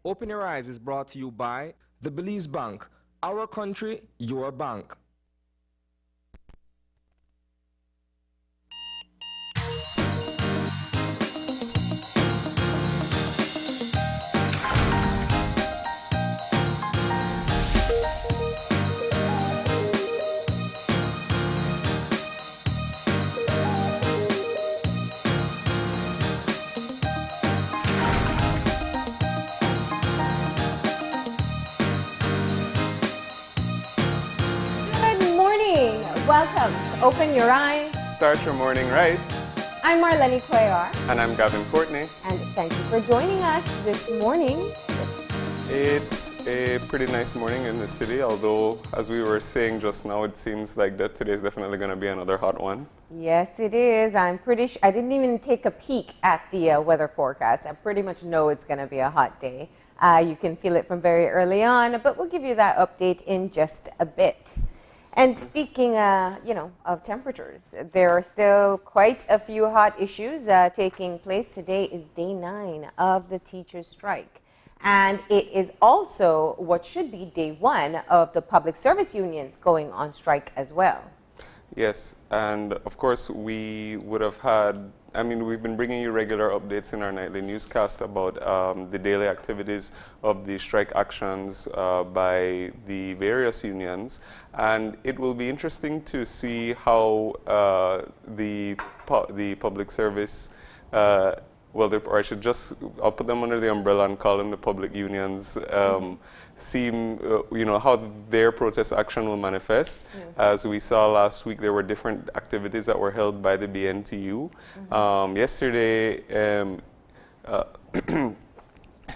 Open Your Eyes is brought to you by the Belize Bank. Our country, your bank. Welcome to Open Your Eyes. Start your morning right. I'm Marlene Cuellar. And I'm Gavin Courtney. And thank you for joining us this morning. It's a pretty nice morning in the city, although as we were saying just now, it seems like that today is definitely going to be another hot one. Yes, it is. I'm pretty sure. I didn't even take a peek at the weather forecast. I pretty much know it's going to be a hot day. You can feel it from very early on, but we'll give you that update in just a bit. And speaking, of temperatures, there are still quite a few hot issues taking place. Today is day 9 of the teachers' strike. And it is also what should be day 1 of the public service unions going on strike as well. Yes, and of course we would have had, we've been bringing you regular updates in our nightly newscast about the daily activities of the strike actions by the various unions. And it will be interesting to see how the public service, I'll put them under the umbrella and call them the public unions, how their protest action will manifest. As we saw last week, there were different activities that were held by the BNTU. Yesterday,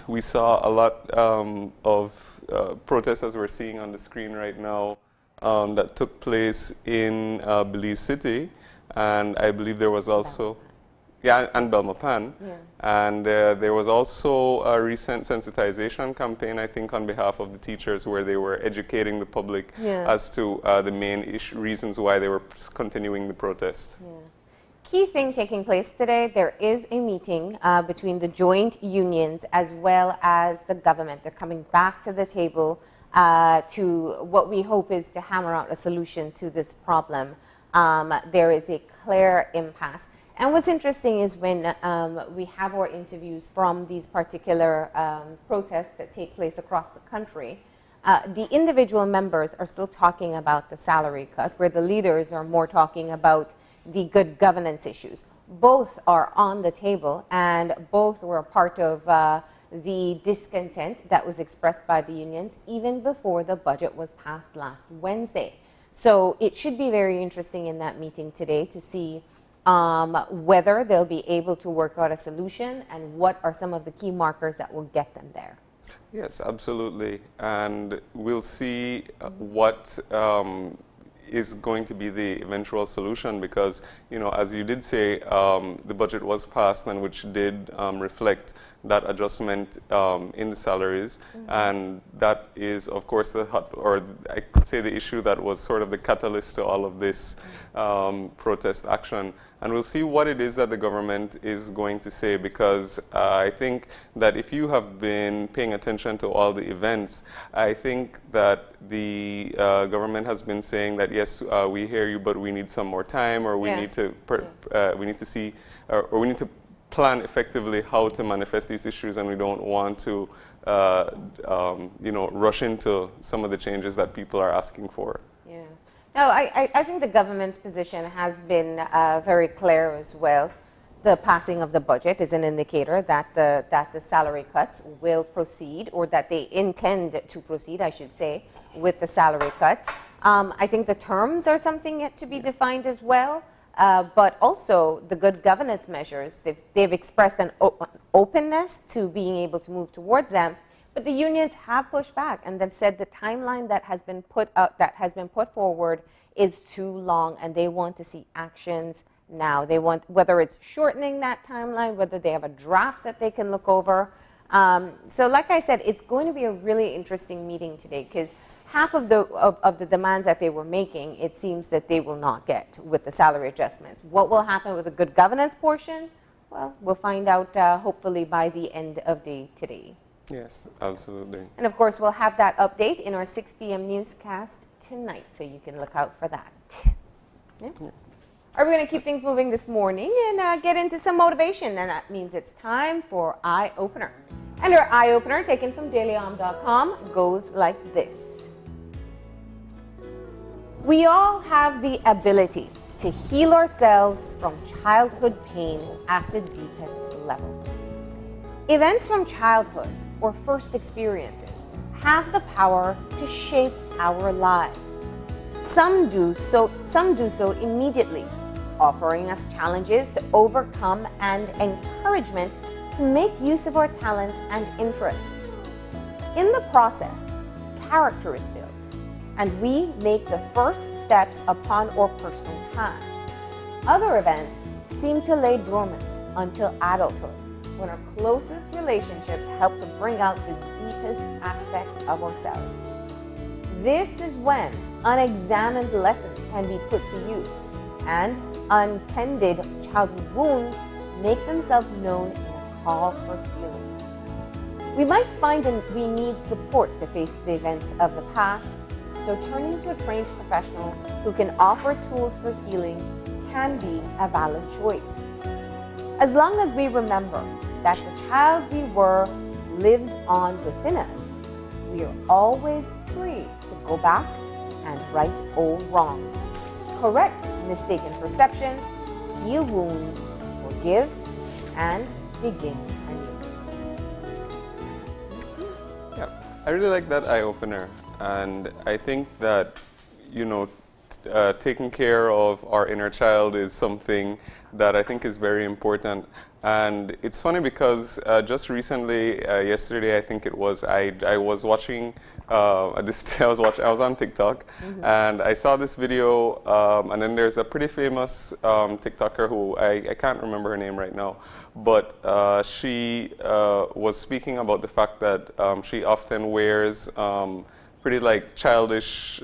we saw a lot of protests, as we're seeing on the screen right now, that took place in Belize City, and I believe there was also... Yeah, and Belmopan. Yeah. And there was also a recent sensitization campaign, I think, on behalf of the teachers, where they were educating the public as to the main reasons why they were continuing the protest. Yeah. Key thing taking place today, there is a meeting between the joint unions as well as the government. They're coming back to the table to what we hope is to hammer out a solution to this problem. There is a clear impasse. And what's interesting is when we have our interviews from these particular protests that take place across the country, the individual members are still talking about the salary cut, where the leaders are more talking about the good governance issues. Both are on the table, and both were a part of the discontent that was expressed by the unions even before the budget was passed last Wednesday. So it should be very interesting in that meeting today to see whether they'll be able to work out a solution and what are some of the key markers that will get them there. Yes, absolutely. And we'll see what is going to be the eventual solution because, as you did say, the budget was passed and which did reflect that adjustment in the salaries. And that is, of course, I could say the issue that was sort of the catalyst to all of this protest action. And we'll see what it is that the government is going to say because I think that if you have been paying attention to all the events, I think that the government has been saying that, yes, we hear you, but we need some more time or we need to see or we need to plan effectively how to manifest these issues and we don't want to rush into some of the changes that people are asking for. Yeah. No, I think the government's position has been very clear as well. The passing of the budget is an indicator that the salary cuts will proceed, or that they intend to proceed, I should say, with the salary cuts. I think the terms are something yet to be defined as well, but also the good governance measures. They've expressed an openness to being able to move towards them. But the unions have pushed back, and they've said the timeline that has been put forward is too long, and they want to see actions now. They want, whether it's shortening that timeline, whether they have a draft that they can look over. So like I said, it's going to be a really interesting meeting today because half of the demands that they were making, it seems that they will not get with the salary adjustments. What will happen with the good governance portion? Well, we'll find out hopefully by the end of day today. Yes, absolutely. And of course, we'll have that update in our 6 p.m. newscast tonight, so you can look out for that. Yeah. Yeah. Are we going to keep things moving this morning and get into some motivation? And that means it's time for Eye Opener. And our Eye Opener, taken from dailyom.com, goes like this. We all have the ability to heal ourselves from childhood pain at the deepest level. Events from childhood or first experiences have the power to shape our lives. Some do so immediately, offering us challenges to overcome and encouragement to make use of our talents and interests. In the process, character is built, and we make the first steps upon our personal paths. Other events seem to lay dormant until adulthood, when our closest relationships help to bring out the deepest aspects of ourselves. This is when unexamined lessons can be put to use, and untended childhood wounds make themselves known in a call for healing. We might find that we need support to face the events of the past, so turning to a trained professional who can offer tools for healing can be a valid choice. As long as we remember that the child we were lives on within us, we are always free to go back and right old wrongs, correct mistaken perceptions, heal wounds, forgive, and begin anew. Yeah, I really like that eye-opener, and I think that, you know, taking care of our inner child is something that I think is very important. And it's funny because just recently, yesterday I think it was, I was watching I was on TikTok, and I saw this video, and then there's a pretty famous TikToker who I can't remember her name right now, but she was speaking about the fact that she often wears pretty like childish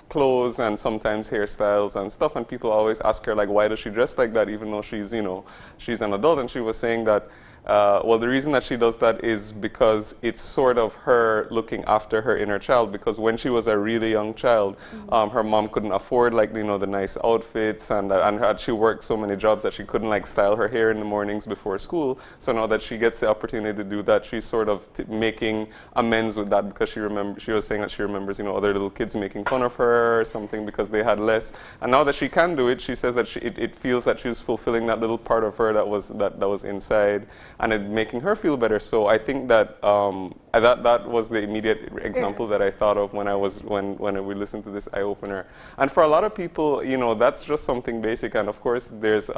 clothes and sometimes hairstyles and stuff, and people always ask her like, why does she dress like that, even though she's, you know, she's an adult. And she was saying that well, the reason that she does that is because it's sort of her looking after her inner child, because when she was a really young child, her mom couldn't afford, like, you know, the nice outfits, and she worked so many jobs that she couldn't like style her hair in the mornings before school. So now that she gets the opportunity to do that, she's sort of making amends with that, because she was saying that she remembers, you know, other little kids making fun of her or something because they had less. And now that she can do it, she says that it feels that she's fulfilling that little part of her that was inside, and it making her feel better. So I think that that was the immediate example that I thought of when we listened to this eye opener. And for a lot of people, you know, that's just something basic. And of course, there's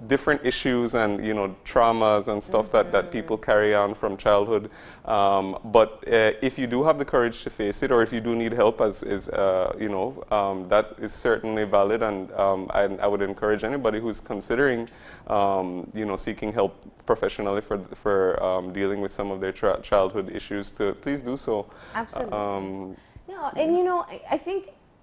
different issues and, you know, traumas and stuff that people carry on from childhood. But if you do have the courage to face it, or if you do need help, you know, that is certainly valid. And I would encourage anybody who's considering, you know, seeking help professionally for dealing with some of their childhood issues to please do so. Absolutely. And you know,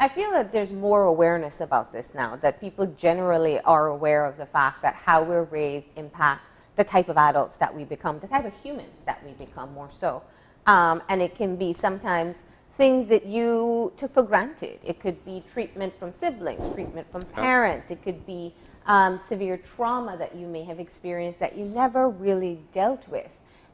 I feel that there's more awareness about this now, that people generally are aware of the fact that how we're raised impact the type of adults that we become, the type of humans that we become more so. And it can be sometimes things that you took for granted. It could be treatment from siblings, treatment from parents. It could be severe trauma that you may have experienced that you never really dealt with.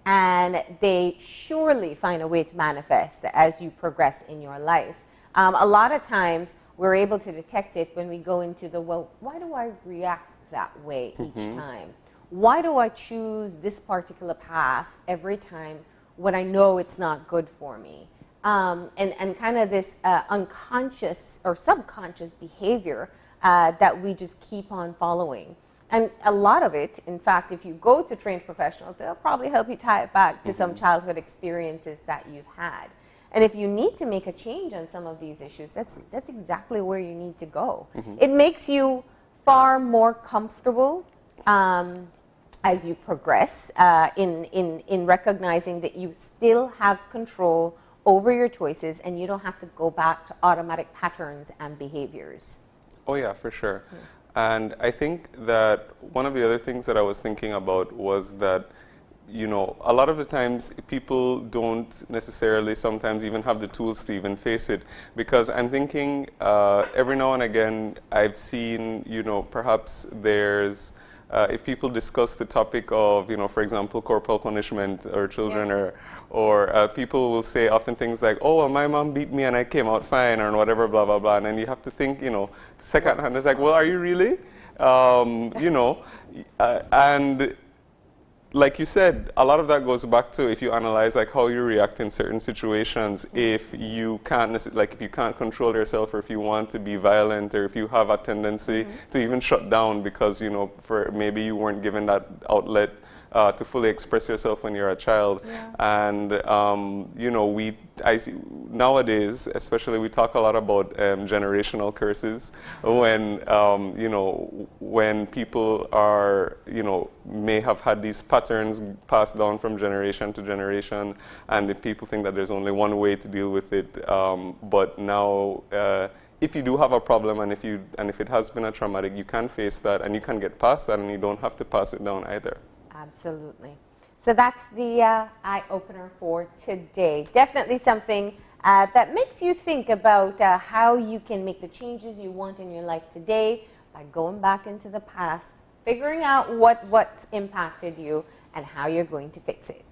And they surely find a way to manifest as you progress in your life. A lot of times we're able to detect it when we go into well, why do I react that way each time? Why do I choose this particular path every time when I know it's not good for me? And kind of this unconscious or subconscious behavior that we just keep on following. And a lot of it, in fact, if you go to trained professionals, they'll probably help you tie it back to some childhood experiences that you've had. And if you need to make a change on some of these issues, that's exactly where you need to go. It makes you far more comfortable as you progress in recognizing that you still have control over your choices and you don't have to go back to automatic patterns and behaviors. Oh yeah, for sure. And I think that one of the other things that I was thinking about was that you know, a lot of the times people don't necessarily sometimes even have the tools to even face it, because I'm thinking every now and again I've seen, you know, perhaps there's if people discuss the topic of, you know, for example, corporal punishment or children, or people will say often things like, oh, well, my mom beat me and I came out fine, or whatever, blah, blah, blah. And then you have to think, you know, second hand, it's like, well, are you really? You know, and like you said, a lot of that goes back to, if you analyze like how you react in certain situations, if you can't like if you can't control yourself, or if you want to be violent, or if you have a tendency to even shut down because, you know, for maybe you weren't given that outlet to fully express yourself when you're a child. And you know, I see nowadays, especially, we talk a lot about generational curses, when you know, when people are, you know, may have had these patterns passed down from generation to generation, and the people think that there's only one way to deal with it. But now, if you do have a problem, and if it has been a traumatic, you can face that, and you can get past that, and you don't have to pass it down either. Absolutely. So that's the eye-opener for today. Definitely something that makes you think about how you can make the changes you want in your life today by going back into the past, figuring out what's impacted you and how you're going to fix it.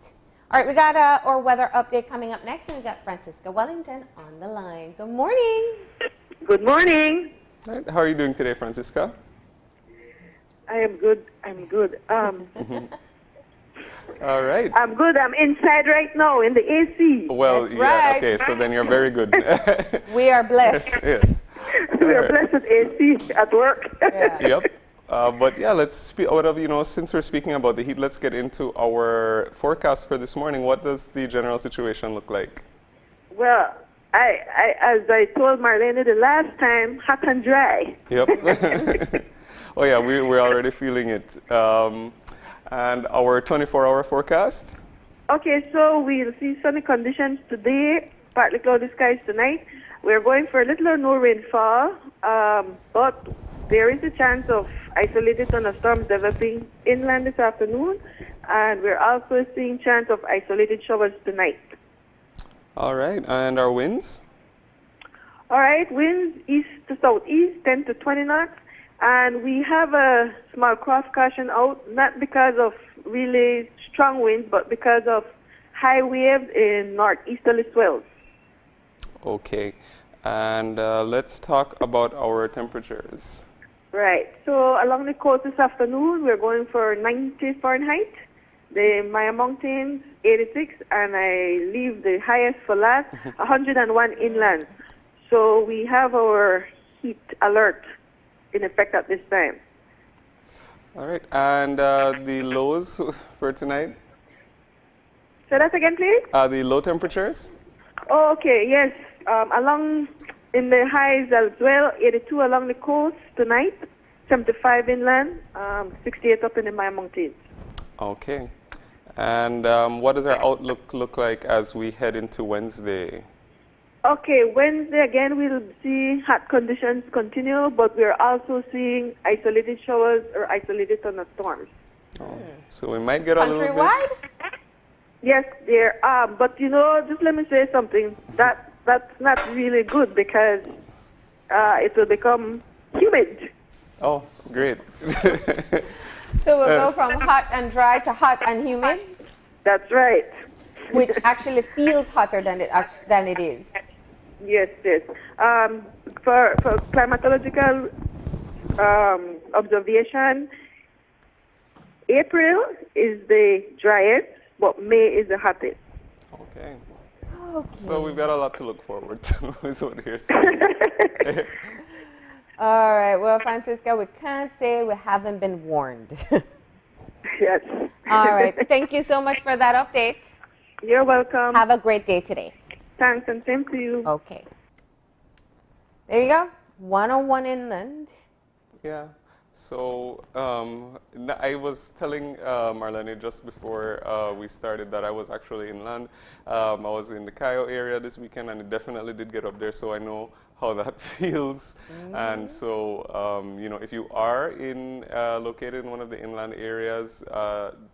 All right, we got our weather update coming up next, and we got Francisca Wellington on the line. Good morning. Good morning. All right. How are you doing today, Francisca? I am good. I'm good. All right. I'm good. I'm inside right now in the AC. Well, That's yeah, right. okay, so then you're very good. We are blessed. Yes. We are blessed with AC at work. Yep. But yeah, let's speak, you know, since we're speaking about the heat, let's get into our forecast for this morning. What does the general situation look like? Well, as I told Marlene the last time, hot and dry. Yep. Oh yeah, we're already feeling it. And our 24-hour forecast? Okay, so we'll see sunny conditions today, partly cloudy skies tonight. We're going for a little or no rainfall, but there is a chance of isolated thunderstorms developing inland this afternoon, and we're also seeing chance of isolated showers tonight. All right, and our winds? All right, winds east to southeast, 10 to 20 knots. And we have a small cross caution out, not because of really strong winds, but because of high waves in northeasterly swells. Okay. And let's talk about our temperatures. Right. So along the coast this afternoon, we're going for 90 Fahrenheit. The Maya Mountains, 86, and I leave the highest for last, 101 inland. So we have our heat alert in effect at this time. All right, and the lows for tonight? Say that again, please. The low temperatures? Oh, okay, yes. Along in the highs as well, 82 along the coast tonight, 75 inland, 68 up in the Maya Mountains. Okay. And what does our outlook look like as we head into Wednesday? Okay, Wednesday again we'll see hot conditions continue, but we're also seeing isolated showers or isolated thunderstorms. Oh, so we might get a little bit. Countrywide? Yes, there are, but you know, just let me say something. That's not really good because it will become humid. Oh, great. So we'll go from hot and dry to hot and humid? That's right. Which actually feels hotter than it is. Yes, yes. For climatological observation, April is the driest, but May is the hottest. Okay. Okay. So we've got a lot to look forward to, is what you're saying. All right. Well, Francisca, we can't say we haven't been warned. Yes. All right. Thank you so much for that update. You're welcome. Have a great day today. Thanks, and same to you. Okay. There you go. 101 inland. Yeah. So I was telling Marlene just before we started that I was actually inland. I was in the Cayo area this weekend, and it definitely did get up there, so I know how that feels. And so, you know, if you are located in one of the inland areas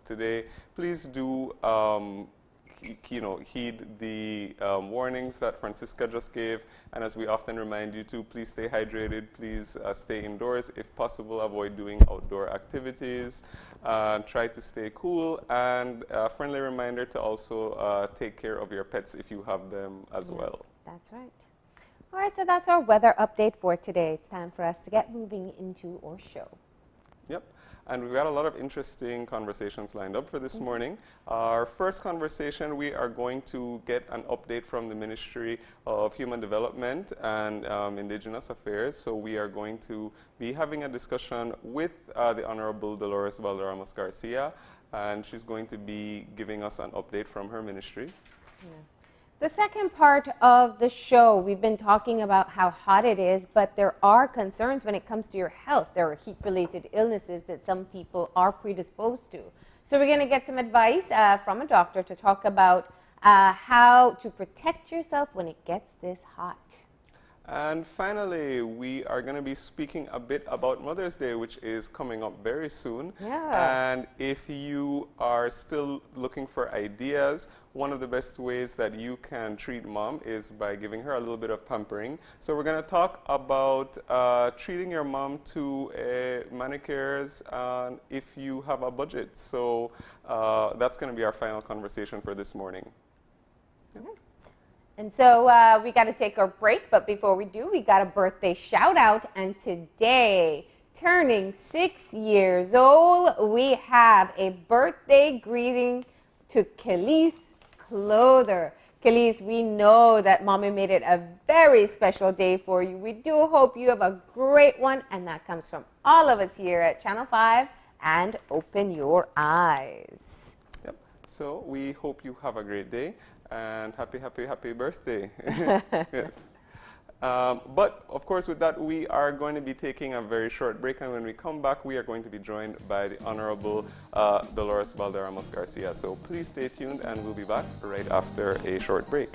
today, please do heed the warnings that Francisca just gave, and as we often remind you to, please stay hydrated, please stay indoors if possible, avoid doing outdoor activities, try to stay cool, and a friendly reminder to also take care of your pets if you have them as well. That's right. All right, so that's our weather update for today. It's time for us to get moving into our show. Yep. And we've got a lot of interesting conversations lined up for this morning. Our first conversation, we are going to get an update from the Ministry of Human Development and Indigenous Affairs. So we are going to be having a discussion with the Honorable Dolores Balderamos Garcia, and she's going to be giving us an update from her ministry. Yeah. The second part of the show, we've been talking about how hot it is, but there are concerns when it comes to your health. There are heat-related illnesses that some people are predisposed to. So we're going to get some advice from a doctor to talk about how to protect yourself when it gets this hot. And finally, we are going to be speaking a bit about Mother's Day, which is coming up very soon. Yeah. And if you are still looking for ideas, one of the best ways that you can treat mom is by giving her a little bit of pampering. So we're going to talk about treating your mom to manicures if you have a budget. So that's going to be our final conversation for this morning. Mm-hmm. And so we got to take our break, but before we do, we got a birthday shout out. And today, turning 6 years old, we have a birthday greeting to Khalees Clother. Khalees, we know that Mommy made it a very special day for you. We do hope you have a great one, and that comes from all of us here at Channel 5 and Open Your Eyes. Yep. So we hope you have a great day. And happy birthday. Yes. But of course, with that, we are going to be taking a very short break, and when we come back, we are going to be joined by the Honorable Dolores Balderamos Garcia. So please stay tuned, and we'll be back right after a short break.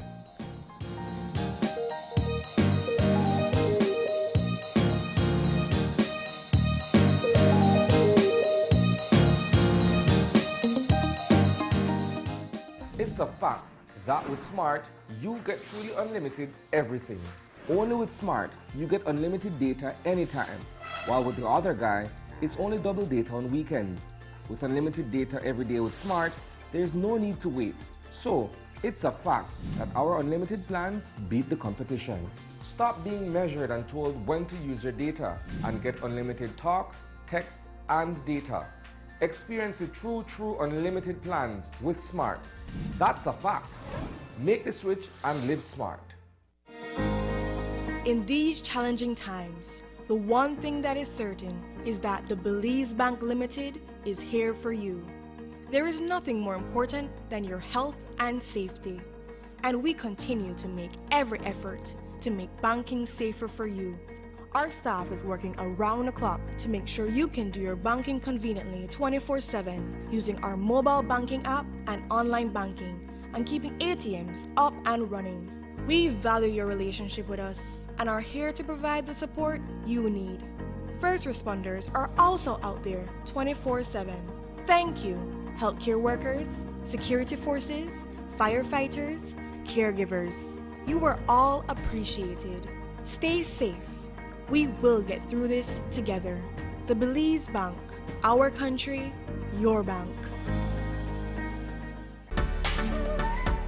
It's a fact that with Smart, you get truly unlimited everything. Only with Smart, you get unlimited data anytime, while with the other guy, it's only double data on weekends. With unlimited data every day with Smart, there's no need to wait. So, it's a fact that our unlimited plans beat the competition. Stop being measured and told when to use your data and get unlimited talk, text, and data. Experience the true unlimited plans with Smart. That's a fact. Make the switch and live smart. In these challenging times, the one thing that is certain is that the Belize Bank Limited is here for you. There is nothing more important than your health and safety, and we continue to make every effort to make banking safer for you. Our staff is working around the clock to make sure you can do your banking conveniently 24/7 using our mobile banking app and online banking and keeping ATMs up and running. We value your relationship with us and are here to provide the support you need. First responders are also out there 24/7. Thank you, healthcare workers, security forces, firefighters, caregivers. You are all appreciated. Stay safe. We will get through this together. The Belize Bank, our country, your bank.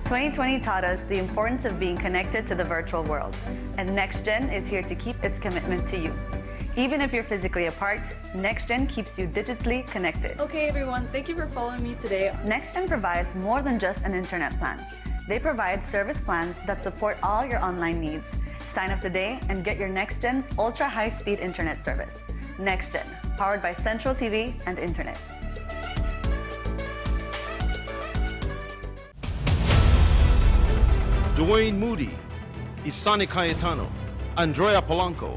2020 taught us the importance of being connected to the virtual world, and NextGen is here to keep its commitment to you. Even if you're physically apart, NextGen keeps you digitally connected. Okay everyone, thank you for following me today. NextGen provides more than just an internet plan. They provide service plans that support all your online needs. Sign up today and get your NextGen's ultra-high-speed internet service. NextGen, powered by Central TV and Internet. Dwayne Moody, Isani Cayetano, Andrea Polanco,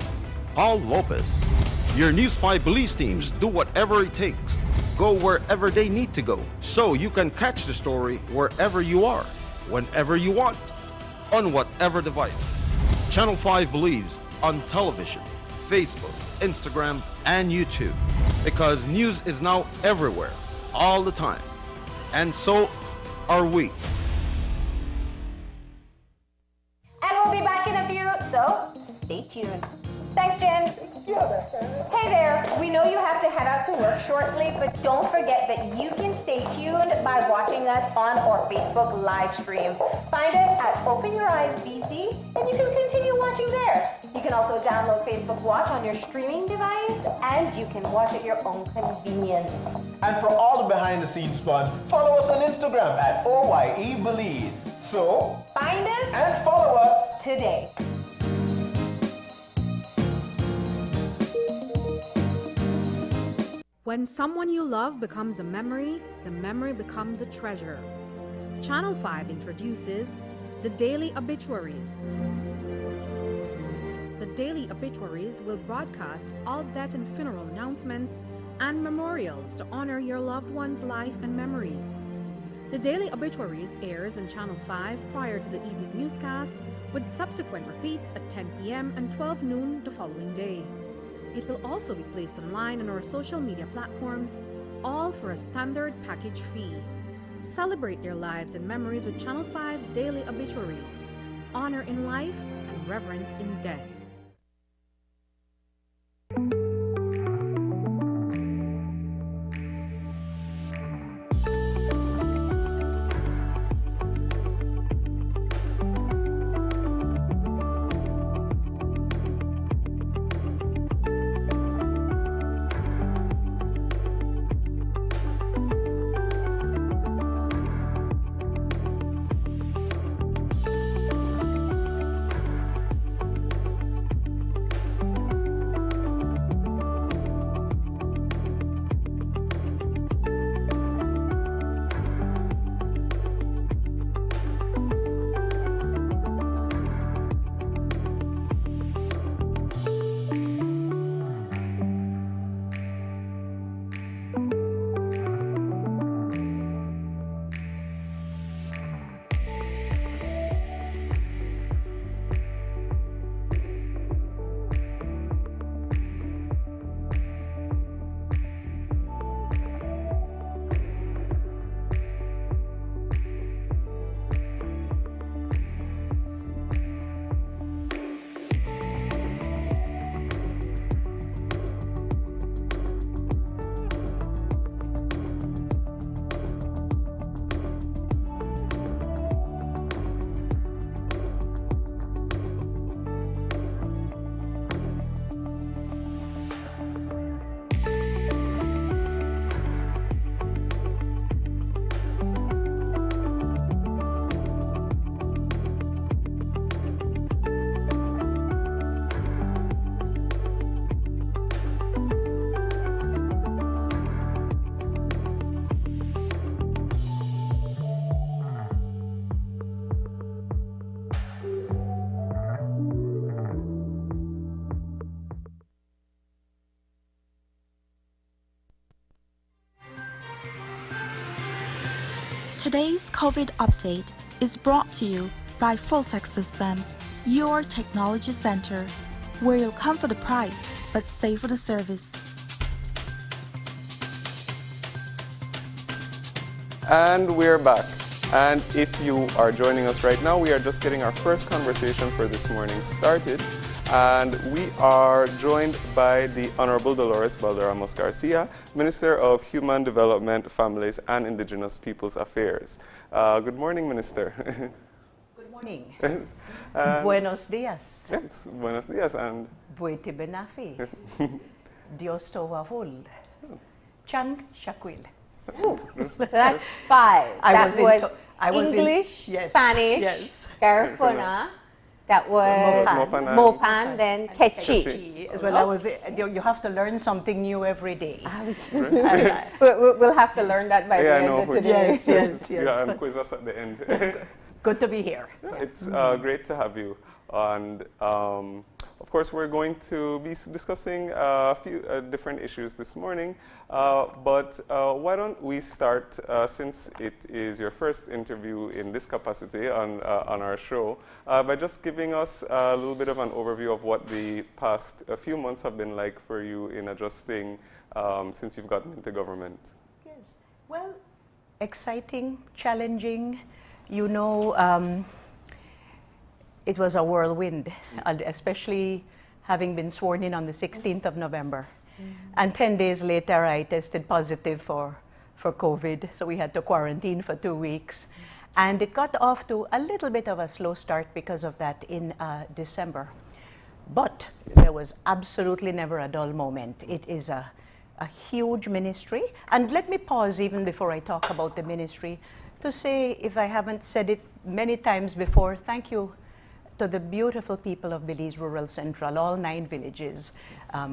Paul Lopez. Your News 5 Belize teams do whatever it takes. Go wherever they need to go, so you can catch the story wherever you are, whenever you want, on whatever device. Channel 5 believes on television, Facebook, Instagram, and YouTube, because news is now everywhere, all the time. And so are we. And we'll be back in a few, so stay tuned. Thanks, Jen. Hey there, we know you have to head out to work shortly, but don't forget that you can stay tuned by watching us on our Facebook live stream. Find us at Open Your Eyes BC, and you can continue watching there. You can also download Facebook Watch on your streaming device, and you can watch at your own convenience. And for all the behind-the-scenes fun, follow us on Instagram at OYEBelize. So, find us and follow us today. When someone you love becomes a memory, the memory becomes a treasure. Channel 5 introduces the Daily Obituaries. The Daily Obituaries will broadcast all death and funeral announcements and memorials to honor your loved one's life and memories. The Daily Obituaries airs on Channel 5 prior to the evening newscast, with subsequent repeats at 10 p.m. and 12 noon the following day. It will also be placed online on our social media platforms, all for a standard package fee. Celebrate your lives and memories with Channel 5's Daily Obituaries. Honor in life and reverence in death. Today's COVID update is brought to you by Fulltech Systems, your technology center, where you'll come for the price but stay for the service. And we're back. And if you are joining us right now, we are just getting our first conversation for this morning started. And we are joined by the Honorable Dolores Balderamos Garcia, Minister of Human Development, Families and Indigenous Peoples Affairs. Good morning, Minister. Good morning. Yes. Buenos dias. Yes, buenos dias. And Buiti benafi. Dios tovahul. Chang shakwil. So that's 5. That was English, yes, Spanish, yes. Garifuna. That was Mopan, then Kechi. Well, you have to learn something new every day. We'll have to learn that by the end of today. Yes. Yeah, and quiz us at the end. Good to be here. It's great to have you. And Of course, we're going to be discussing a few different issues this morning, but why don't we start, since it is your first interview in this capacity on our show, by just giving us a little bit of an overview of what the past few months have been like for you in adjusting since you've gotten into government. Yes, well, exciting, challenging, you know, it was a whirlwind, especially having been sworn in on the 16th of November. And 10 days later, I tested positive for COVID, so we had to quarantine for 2 weeks. And it got off to a little bit of a slow start because of that in December. But there was absolutely never a dull moment. It is a huge ministry. And let me pause even before I talk about the ministry to say, if I haven't said it many times before, thank you to the beautiful people of Belize Rural Central, all 9 villages,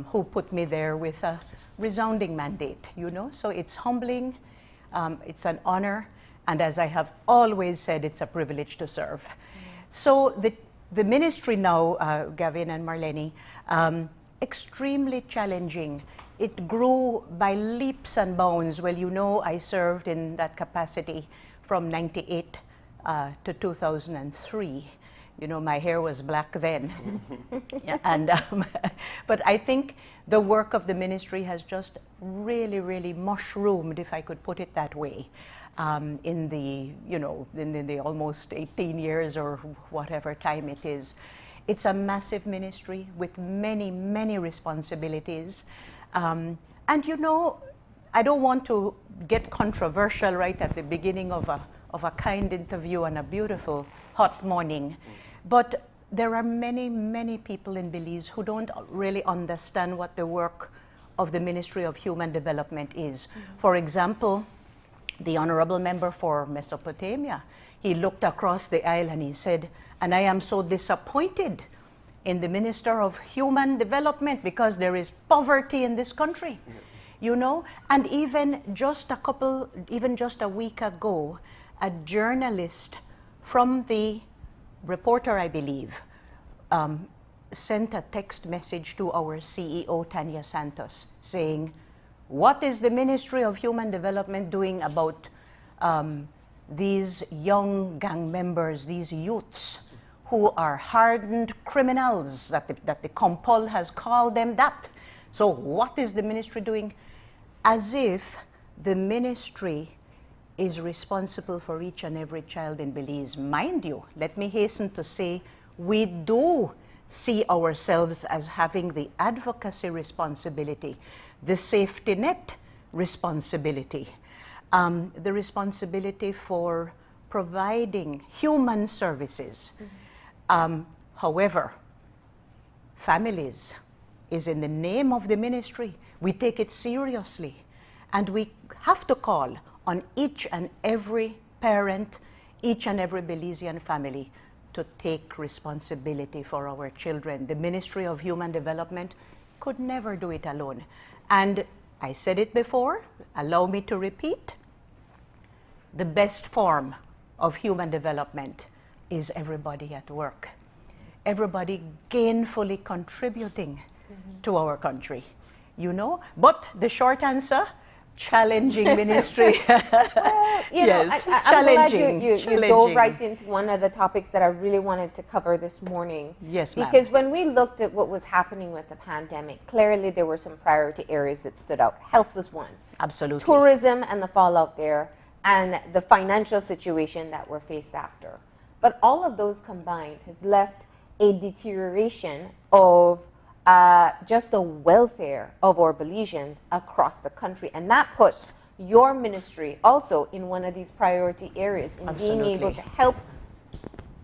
who put me there with a resounding mandate, you know. So it's humbling, it's an honor, and as I have always said, it's a privilege to serve. So the ministry now, Gavin and Marlene, extremely challenging. It grew by leaps and bounds. Well, you know, I served in that capacity from 98 to 2003. You know, my hair was black then. And, but I think the work of the ministry has just really, really mushroomed, if I could put it that way, in the, you know, in the almost 18 years or whatever time it is. It's a massive ministry with many, many responsibilities. And, you know, I don't want to get controversial right at the beginning of a kind interview on a beautiful hot morning. But there are many, many people in Belize who don't really understand what the work of the Ministry of Human Development is. For example, the honorable member for Mesopotamia, he looked across the aisle and he said, and I am so disappointed in the Minister of Human Development because there is poverty in this country. You know, and even just a week ago, a journalist from the Reporter, I believe, sent a text message to our CEO, Tanya Santos, saying, what is the Ministry of Human Development doing about these young gang members, these youths who are hardened criminals, that the Compol has called them that? So what is the ministry doing? As if the ministry is responsible for each and every child in Belize. Mind you, let me hasten to say, we do see ourselves as having the advocacy responsibility, the safety net responsibility, the responsibility for providing human services. However, families is in the name of the ministry. We take it seriously, and we have to call on each and every parent, each and every Belizean family to take responsibility for our children. The Ministry of Human Development could never do it alone. And I said it before, allow me to repeat, the best form of human development is everybody at work. Everybody gainfully contributing to our country, you know? But the short answer, challenging ministry. Well, you yes, know, I'm glad you go challenging. right into one of the topics that I really wanted to cover this morning. Yes, ma'am. Because when we looked at what was happening with the pandemic, clearly there were some priority areas that stood out. Health was one. Absolutely. Tourism and the fallout there, and the financial situation that we're faced after. But all of those combined has left a deterioration of just the welfare of our Belizeans across the country. And that puts your ministry also in one of these priority areas in being able to help,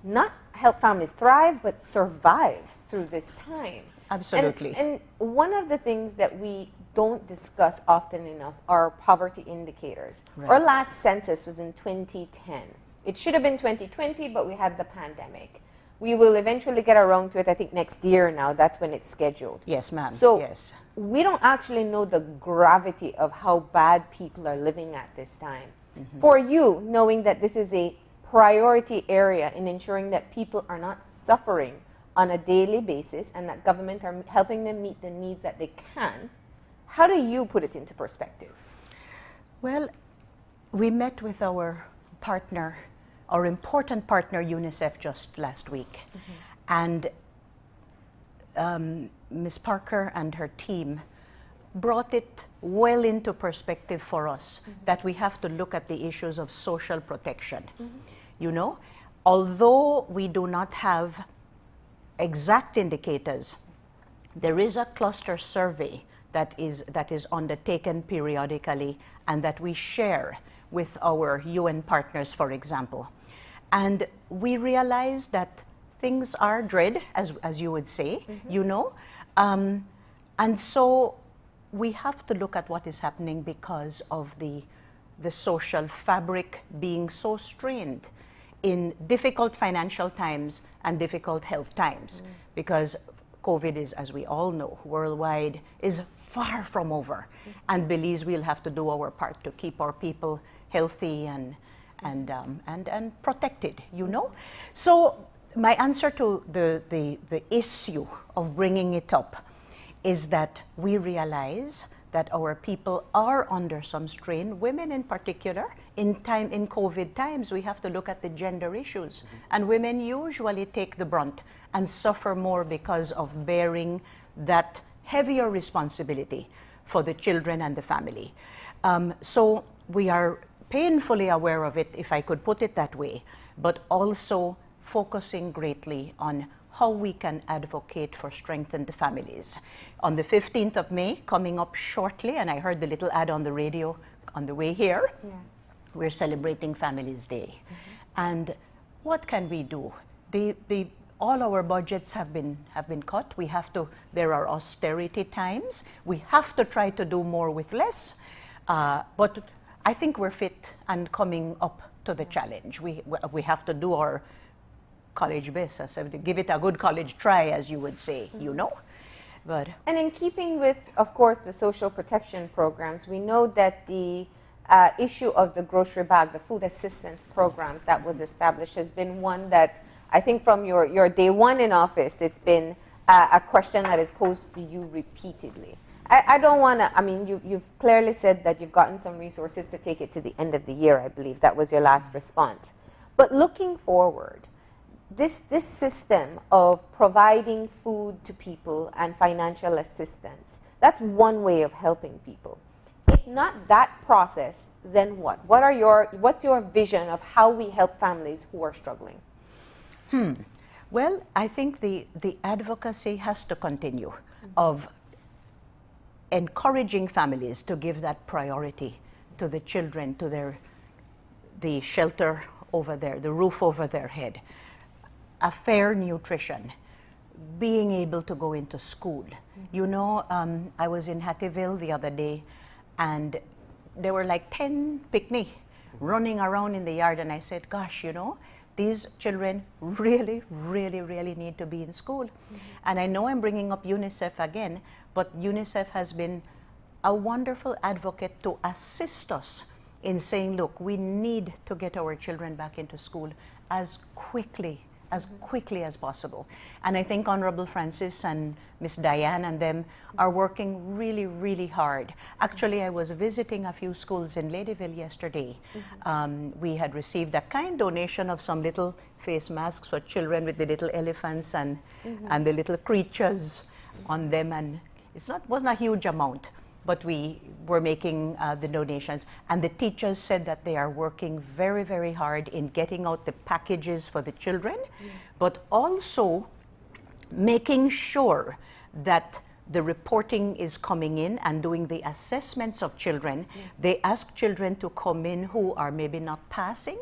not help families thrive, but survive through this time. Absolutely. And one of the things that we don't discuss often enough are poverty indicators. Right. Our last census was in 2010. It should have been 2020, but we had the pandemic. We will eventually get around to it, I think, next year now. That's when it's scheduled. Yes, ma'am. So yes. We don't actually know the gravity of how bad people are living at this time. For you, knowing that this is a priority area in ensuring that people are not suffering on a daily basis and that government are helping them meet the needs that they can. How do you put it into perspective? Well, we met with our partner, our important partner, UNICEF, just last week. And Ms. Parker and her team brought it well into perspective for us that we have to look at the issues of social protection. You know, although we do not have exact indicators, there is a cluster survey that is undertaken periodically and that we share with our UN partners, for example. And we realize that things are dread, as you would say, you know. And so we have to look at what is happening because of the social fabric being so strained in difficult financial times and difficult health times, because COVID is, as we all know, worldwide, is far from over. And Belize will have to do our part to keep our people healthy and protected, you know. So my answer to the issue of bringing it up is that we realize that our people are under some strain, women in particular. In COVID times, we have to look at the gender issues. And women usually take the brunt and suffer more because of bearing that heavier responsibility for the children and the family. So we are painfully aware of it, if I could put it that way, but also focusing greatly on how we can advocate for strengthened families. On the 15th of May, coming up shortly, and I heard the little ad on the radio on the way here, we're celebrating Families Day. And what can we do? All our budgets have been cut. We have to, there are austerity times. We have to try to do more with less. But I think we're fit and coming up to the challenge. We have to do our college best, so give it a good college try, as you would say, you know. And in keeping with, of course, the social protection programs, we know that the issue of the grocery bag, the food assistance programs that was established, has been one that I think from your day one in office, it's been a question that is posed to you repeatedly. I don't want to, I mean, you've clearly said that you've gotten some resources to take it to the end of the year, I believe. That was your last response. But looking forward, this system of providing food to people and financial assistance, that's one way of helping people. If not that process, then what? What's your vision of how we help families who are struggling? Well, I think the advocacy has to continue of encouraging families to give that priority to the children, to the shelter over there, the roof over their head, a fair nutrition, being able to go into school. You know, I was in Hattieville the other day, and there were like 10 picnic running around in the yard, and I said, gosh, you know, these children really, really, really need to be in school. And I know I'm bringing up UNICEF again, but UNICEF has been a wonderful advocate to assist us in saying, look, we need to get our children back into school as quickly as possible. And I think Honorable Francis and Miss Diane and them are working really, really hard. Actually, I was visiting a few schools in Ladyville yesterday. We had received a kind donation of some little face masks for children with the little elephants and the little creatures on them. And wasn't a huge amount, but we were making the donations. And the teachers said that they are working very, very hard in getting out the packages for the children, but also making sure that the reporting is coming in and doing the assessments of children. They ask children to come in who are maybe not passing,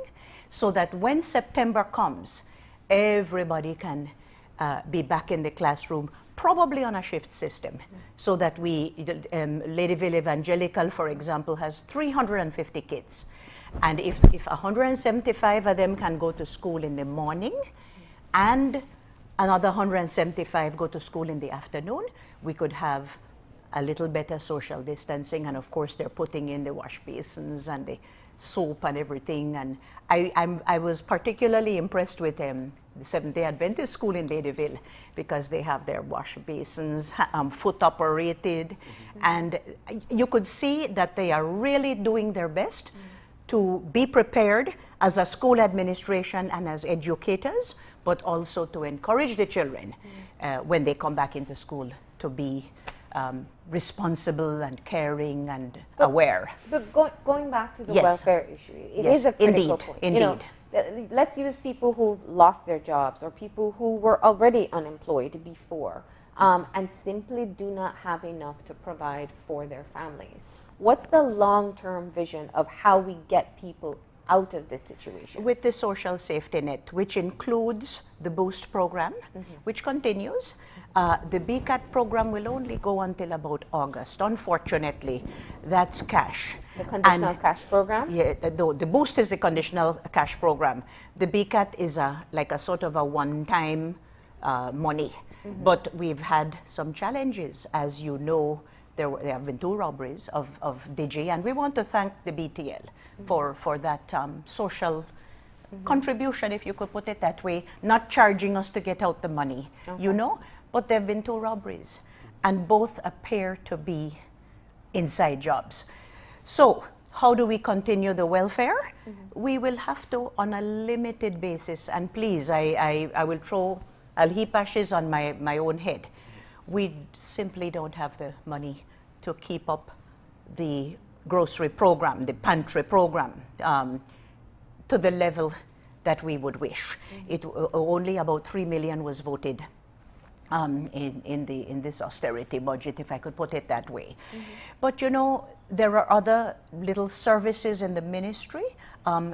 so that when September comes, everybody can be back in the classroom, probably on a shift system, so that Ladyville Evangelical, for example, has 350 kids. And if 175 of them can go to school in the morning and another 175 go to school in the afternoon, we could have a little better social distancing. And of course, they're putting in the wash basins and the soap and everything. And I was particularly impressed with the Seventh-day Adventist school in Ladyville, because they have their wash basins foot operated, and you could see that they are really doing their best to be prepared as a school administration and as educators, but also to encourage the children when they come back into school to be responsible and caring and aware. But going back to the Yes. welfare issue, it Yes, is a critical indeed, point. indeed. You know, let's use people who've lost their jobs or people who were already unemployed before and simply do not have enough to provide for their families. What's the long-term vision of how we get people out of this situation? With the social safety net, which includes the Boost program, which continues. The BCAT program will only go until about August. Unfortunately, that's cash. The conditional cash program? Yeah, the Boost is a conditional cash program. The BCAT is like a sort of a one-time money. But we've had some challenges. As you know, there have been 2 robberies of DG, and we want to thank the BTL for that social contribution, if you could put it that way, not charging us to get out the money, you know, but there have been 2 robberies, and both appear to be inside jobs. So how do we continue the welfare? We will have to, on a limited basis, and please, I'll heap ashes on my own head. We simply don't have the money to keep up the grocery program, the pantry program, to the level that we would wish. Only about 3 million was voted in this austerity budget, if I could put it that way. But you know, there are other little services in the ministry,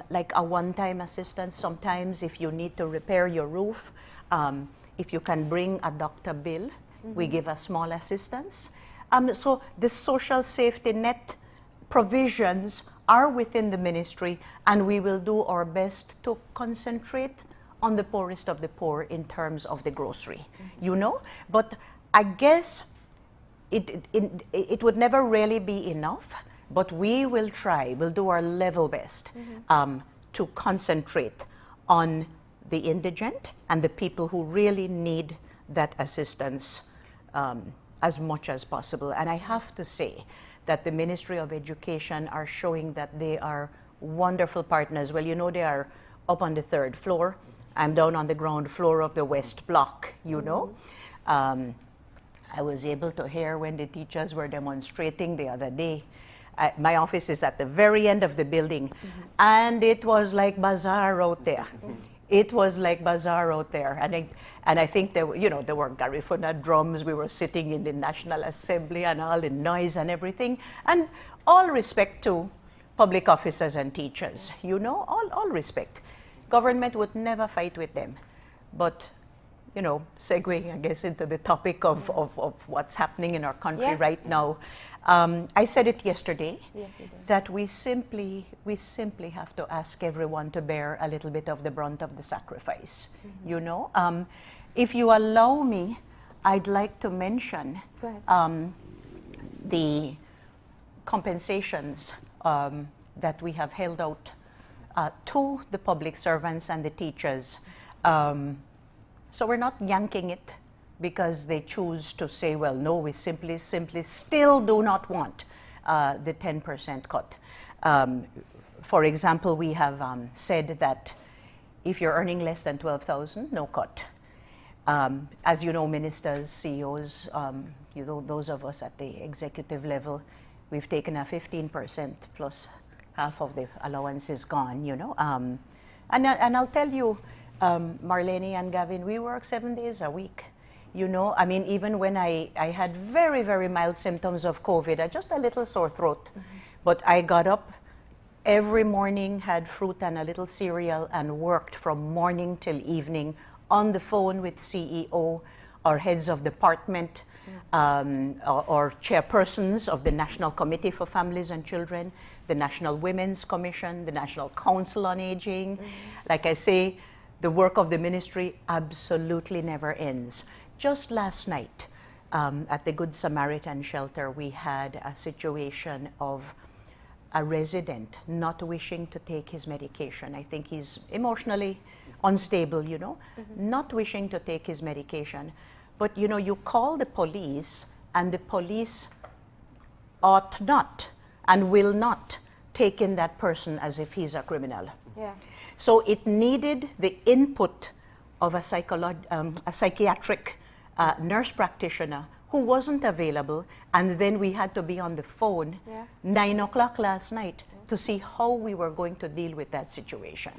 like a one-time assistance. Sometimes if you need to repair your roof, if you can bring a doctor bill, we give a small assistance. So the social safety net provisions are within the ministry, and we will do our best to concentrate on the poorest of the poor in terms of the grocery, you know. But I guess it would never really be enough, but we will try, we'll do our level best to concentrate on the indigent and the people who really need that assistance as much as possible. And I have to say that the Ministry of Education are showing that they are wonderful partners. Well, you know, they are up on the 3rd floor. I'm down on the ground floor of the West Block, you know. I was able to hear when the teachers were demonstrating the other day. My office is at the very end of the building, and it was like bazaar out there. It was like bazaar out there, and I think there were, you know, there were Garifuna drums. We were sitting in the National Assembly and all the noise and everything. And all respect to public officers and teachers, you know, all respect. Government would never fight with them, but you know, segueing, I guess, into the topic of what's happening in our country right now. I said it yesterday, that we simply have to ask everyone to bear a little bit of the brunt of the sacrifice, you know. If you allow me, I'd like to mention the compensations that we have held out to the public servants and the teachers. So we're not yanking it because they choose to say, well, no, we simply still do not want the 10% cut. For example, we have said that if you're earning less than 12,000, no cut. As you know, ministers, CEOs, you know, those of us at the executive level, we've taken a 15% plus half of the allowance is gone, you know. And I'll tell you, Marlene and Gavin, we work 7 days a week. You know, I mean, even when I had very, very mild symptoms of COVID, just a little sore throat, but I got up every morning, had fruit and a little cereal, and worked from morning till evening on the phone with CEO or heads of department or chairpersons of the National Committee for Families and Children, the National Women's Commission, the National Council on Aging. Like I say, the work of the ministry absolutely never ends. Just last night, at the Good Samaritan shelter, we had a situation of a resident not wishing to take his medication. I think he's emotionally unstable, you know, not wishing to take his medication. But, you know, you call the police, and the police ought not and will not take in that person as if he's a criminal. Yeah. So it needed the input of a psychiatric nurse practitioner who wasn't available, and then we had to be on the phone 9 o'clock last night to see how we were going to deal with that situation.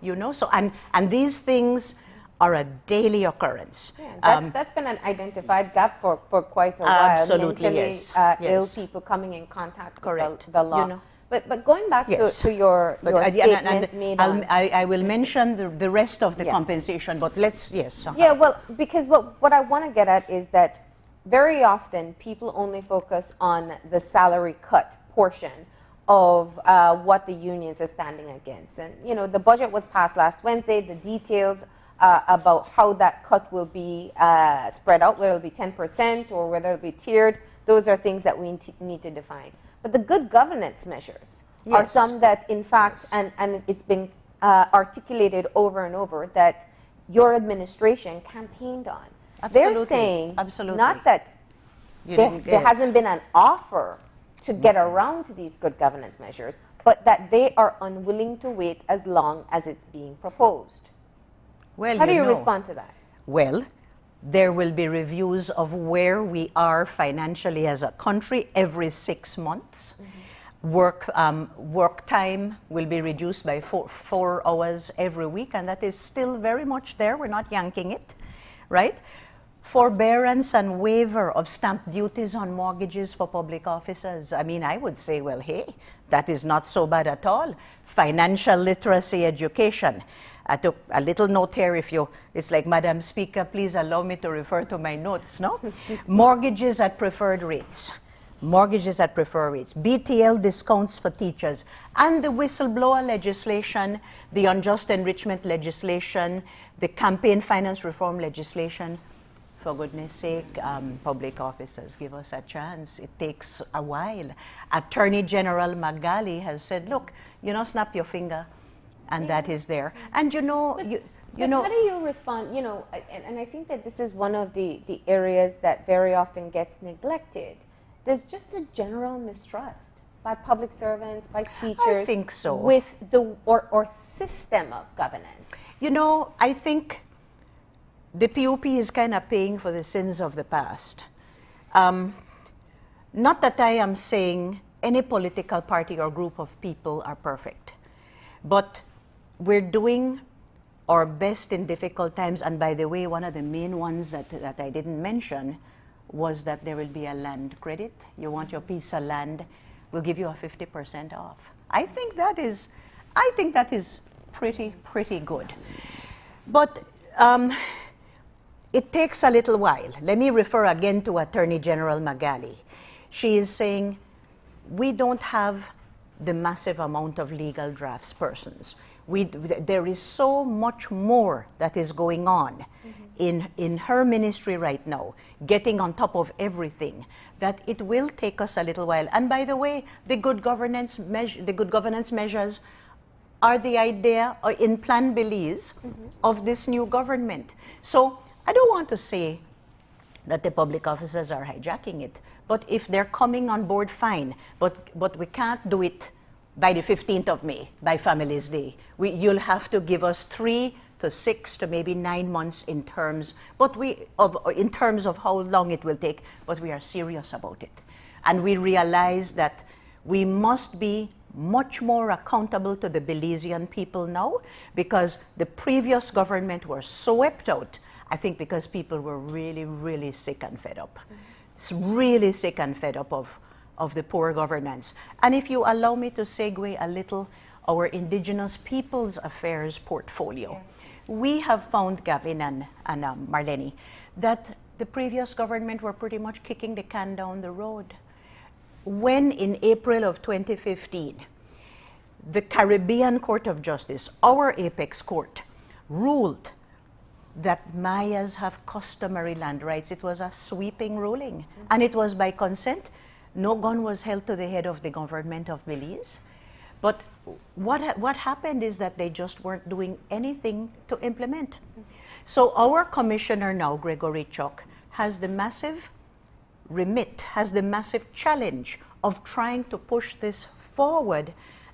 You know, so and these things are a daily occurrence. Yeah, that's been an identified gap for quite a while. Absolutely, Mentally, yes. ill Yes. people coming in contact Correct. with the law. You know. But going back Yes. to your statement made on... I will mention the rest of the compensation, but let's, yes. Yeah, well, because what I want to get at is that very often people only focus on the salary cut portion of what the unions are standing against. And, you know, the budget was passed last Wednesday. The details about how that cut will be spread out, whether it'll be 10% or whether it'll be tiered, those are things that we need to define. But the good governance measures are some that, in fact, and it's been articulated over and over, that your administration campaigned on. Absolutely. They're saying Absolutely. not that there hasn't been an offer to get around to these good governance measures, but that they are unwilling to wait as long as it's being proposed. Well, how do you know, respond to that? Well, there will be reviews of where we are financially as a country every 6 months. Work time will be reduced by 4 hours every week, and that is still very much there. We're not yanking it, right? Forbearance and waiver of stamp duties on mortgages for public officers. I mean, I would say, well, hey, that is not so bad at all. Financial literacy education. I took a little note here. It's like, Madam Speaker, please allow me to refer to my notes, no? Mortgages at preferred rates. Mortgages at preferred rates. BTL discounts for teachers. And the whistleblower legislation, the unjust enrichment legislation, the campaign finance reform legislation. For goodness sake, public officers, give us a chance. It takes a while. Attorney General Magali has said, look, you know, snap your finger. And that is there. And you know, But how do you respond? You know, and I think that this is one of the areas that very often gets neglected. There's just a general mistrust by public servants, by teachers. I think so. With the or system of governance. You know, I think the POP is kind of paying for the sins of the past. Not that I am saying any political party or group of people are perfect, but we're doing our best in difficult times. And by the way, one of the main ones that I didn't mention was that there will be a land credit. You want your piece of land, we'll give you a 50% off. I think that is pretty good. But it takes a little while. Let me refer again to Attorney General Magali. She is saying we don't have the massive amount of legal drafts persons. There is so much more that is going on in her ministry right now, getting on top of everything, that it will take us a little while. And by the way, the good governance measures are the idea in Plan Belize of this new government. So I don't want to say that the public officers are hijacking it, but if they're coming on board, fine. But we can't do it by the 15th of May, by Families Day. You'll have to give us 3 to 6 to maybe 9 months in terms of how long it will take, but we are serious about it. And we realize that we must be much more accountable to the Belizean people now, because the previous government were swept out, I think because people were really, really sick and fed up. Really sick and fed up of the poor governance. And if you allow me to segue a little, our Indigenous Peoples Affairs portfolio. We have found, Gavin and Marlene, that the previous government were pretty much kicking the can down the road. When in April of 2015, the Caribbean Court of Justice, our apex court, ruled that Mayas have customary land rights. It was a sweeping ruling, and it was by consent. No gun was held to the head of the government of Belize. But what happened is that they just weren't doing anything to implement. So our commissioner now, Gregory Chuck, has the massive remit, has the massive challenge of trying to push this forward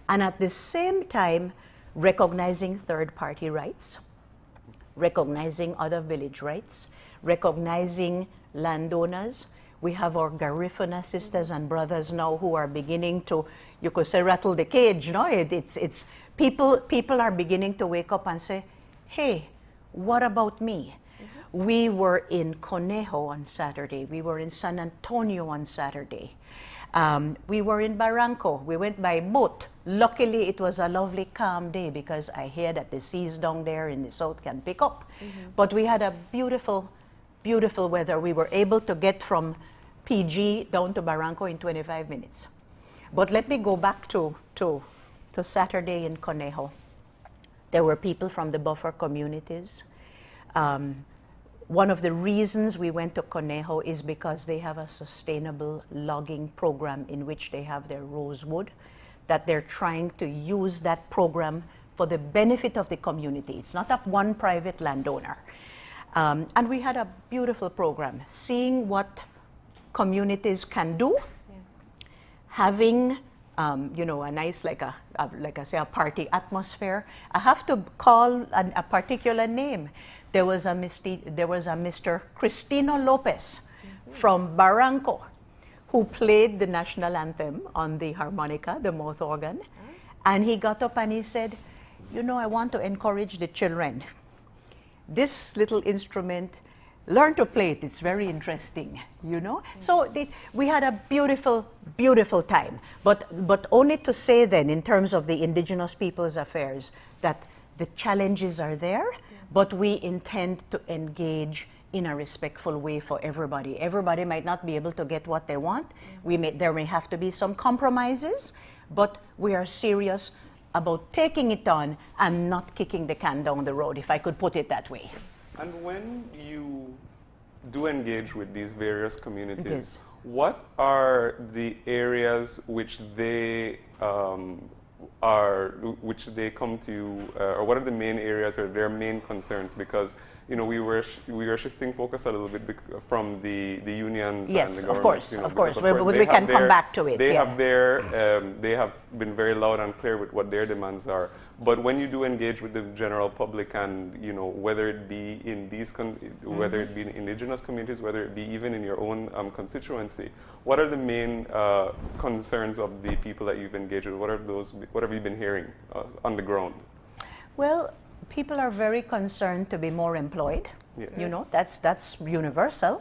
and at the same time recognizing third-party rights, recognizing other village rights, recognizing landowners. We have our Garifuna sisters and brothers now who are beginning to, you could say, rattle the cage. No, it's people are beginning to wake up and say, hey, what about me? We were in Conejo on Saturday. We were in San Antonio on Saturday. We were in Barranco. We went by boat. Luckily, it was a lovely, calm day because I hear that the seas down there in the south can pick up. But we had a beautiful, beautiful weather. We were able to get from PG down to Barranco in 25 minutes. But let me go back to Saturday in Conejo. There were people from the buffer communities. One of the reasons we went to Conejo is because they have a sustainable logging program in which they have their rosewood, that they're trying to use that program for the benefit of the community. It's not of one private landowner. And we had a beautiful program, seeing what communities can do, having you know, a nice, like I say, a party atmosphere. I have to call a particular name. There was a Mr. Cristino Lopez from Barranco who played the national anthem on the harmonica, the mouth organ, and he got up and he said, you know, I want to encourage the children. This little instrument, learn to play it. It's very interesting, you know. So we had a beautiful, beautiful time. But only to say then, in terms of the Indigenous Peoples Affairs, that the challenges are there, but we intend to engage in a respectful way for everybody. Everybody might not be able to get what they want. There may have to be some compromises, but we are serious about taking it on and not kicking the can down the road, if I could put it that way. And when you do engage with these various communities, what are the areas which they come to, or what are the main areas or their main concerns? Because you know we were shifting focus a little bit from the unions and the government. Of course, you know, of course. We can come back to it. They have they have been very loud and clear with what their demands are. But when you do engage with the general public, and you know whether it be in these whether it be in indigenous communities, whether it be even in your own constituency, what are the main concerns of the people that you've engaged with? What are those? What have you been hearing on the ground? Well, people are very concerned to be more employed. You know, that's universal.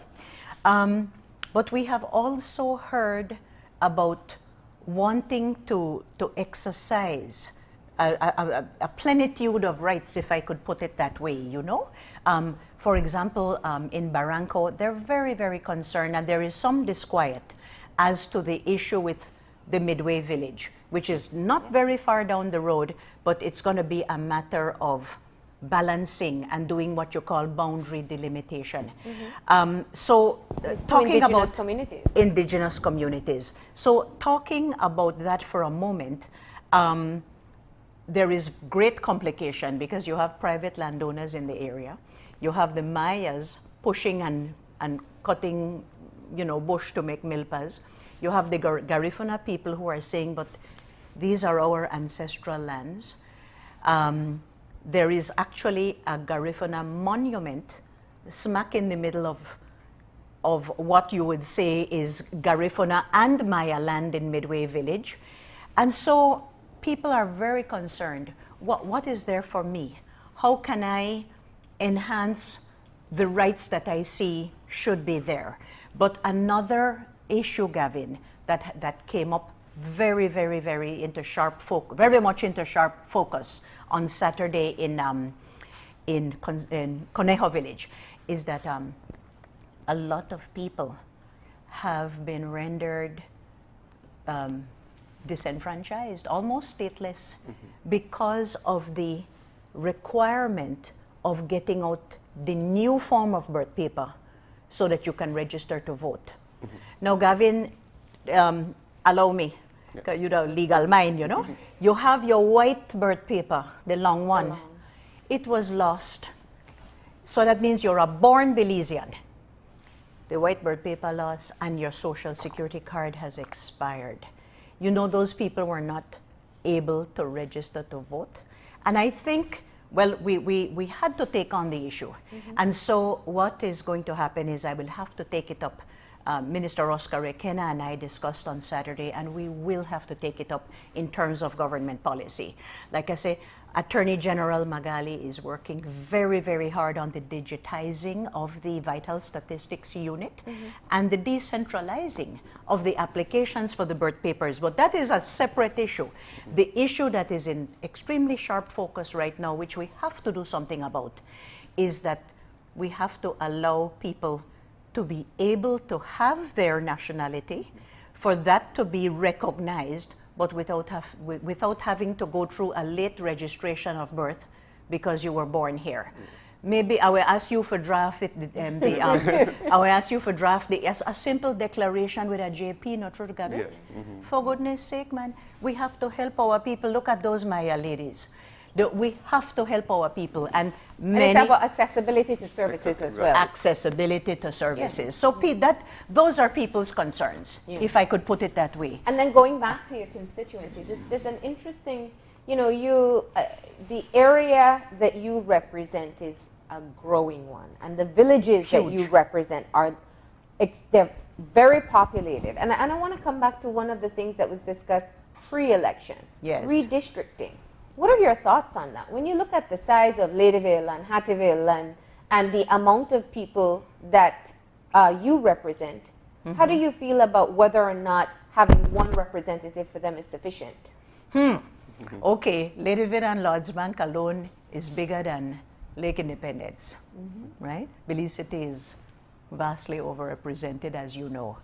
But we have also heard about wanting to exercise a plenitude of rights, if I could put it that way, you know. For example, in Barranco, they're very, very concerned, and there is some disquiet as to the issue with the Midway village, which is not very far down the road, but it's going to be a matter of balancing and doing what you call boundary delimitation. So talking about indigenous communities. So talking about that for a moment, there is great complication because you have private landowners in the area. You have the Mayas pushing and cutting, you know, bush to make milpas. You have the Garifuna people who are saying, but these are our ancestral lands. There is actually a Garifuna monument smack in the middle of what you would say is Garifuna and Maya land in Midway Village. And so people are very concerned. What is there for me? How can I enhance the rights that I see should be there? But another issue, Gavin, that came up very, very, very much into sharp focus on Saturday in Conejo Village is that a lot of people have been rendered disenfranchised, almost stateless, because of the requirement of getting out the new form of birth paper so that you can register to vote. Now, Gavin, allow me, you know, legal mind, you know. You have your white birth paper, the long one. It was lost. So that means you're a born Belizean. The white birth paper lost and your social security card has expired. You know, those people were not able to register to vote. And I think, well, we had to take on the issue. And so what is going to happen is I will have to take it up. Minister Oscar Requena and I discussed on Saturday, and we will have to take it up in terms of government policy. Like I say, Attorney General Magali is working very, very hard on the digitizing of the vital statistics unit and the decentralizing of the applications for the birth papers. But that is a separate issue. The issue that is in extremely sharp focus right now, which we have to do something about, is that we have to allow people to be able to have their nationality, for that to be recognized, but without having to go through a late registration of birth because you were born here. Maybe I will ask you for draft it, I will ask you for draft a simple declaration with a JP, not true, Gabby? Yes. For goodness sake, man, we have to help our people. Look at those Maya ladies. We have to help our people, and many. And it's about accessibility to services as well. Accessibility to services. So those are people's concerns, if I could put it that way. And then going back to your constituencies, there's an interesting, you know, the area that you represent is a growing one, and the villages that you represent they're very populated. And I want to come back to one of the things that was discussed pre-election. Yes. Redistricting. What are your thoughts on that? When you look at the size of Ladyville and Hattieville and the amount of people that you represent, how do you feel about whether or not having one representative for them is sufficient? Okay, Ladyville and Lords Bank alone is bigger than Lake Independence, right? Belize City is vastly overrepresented, as you know.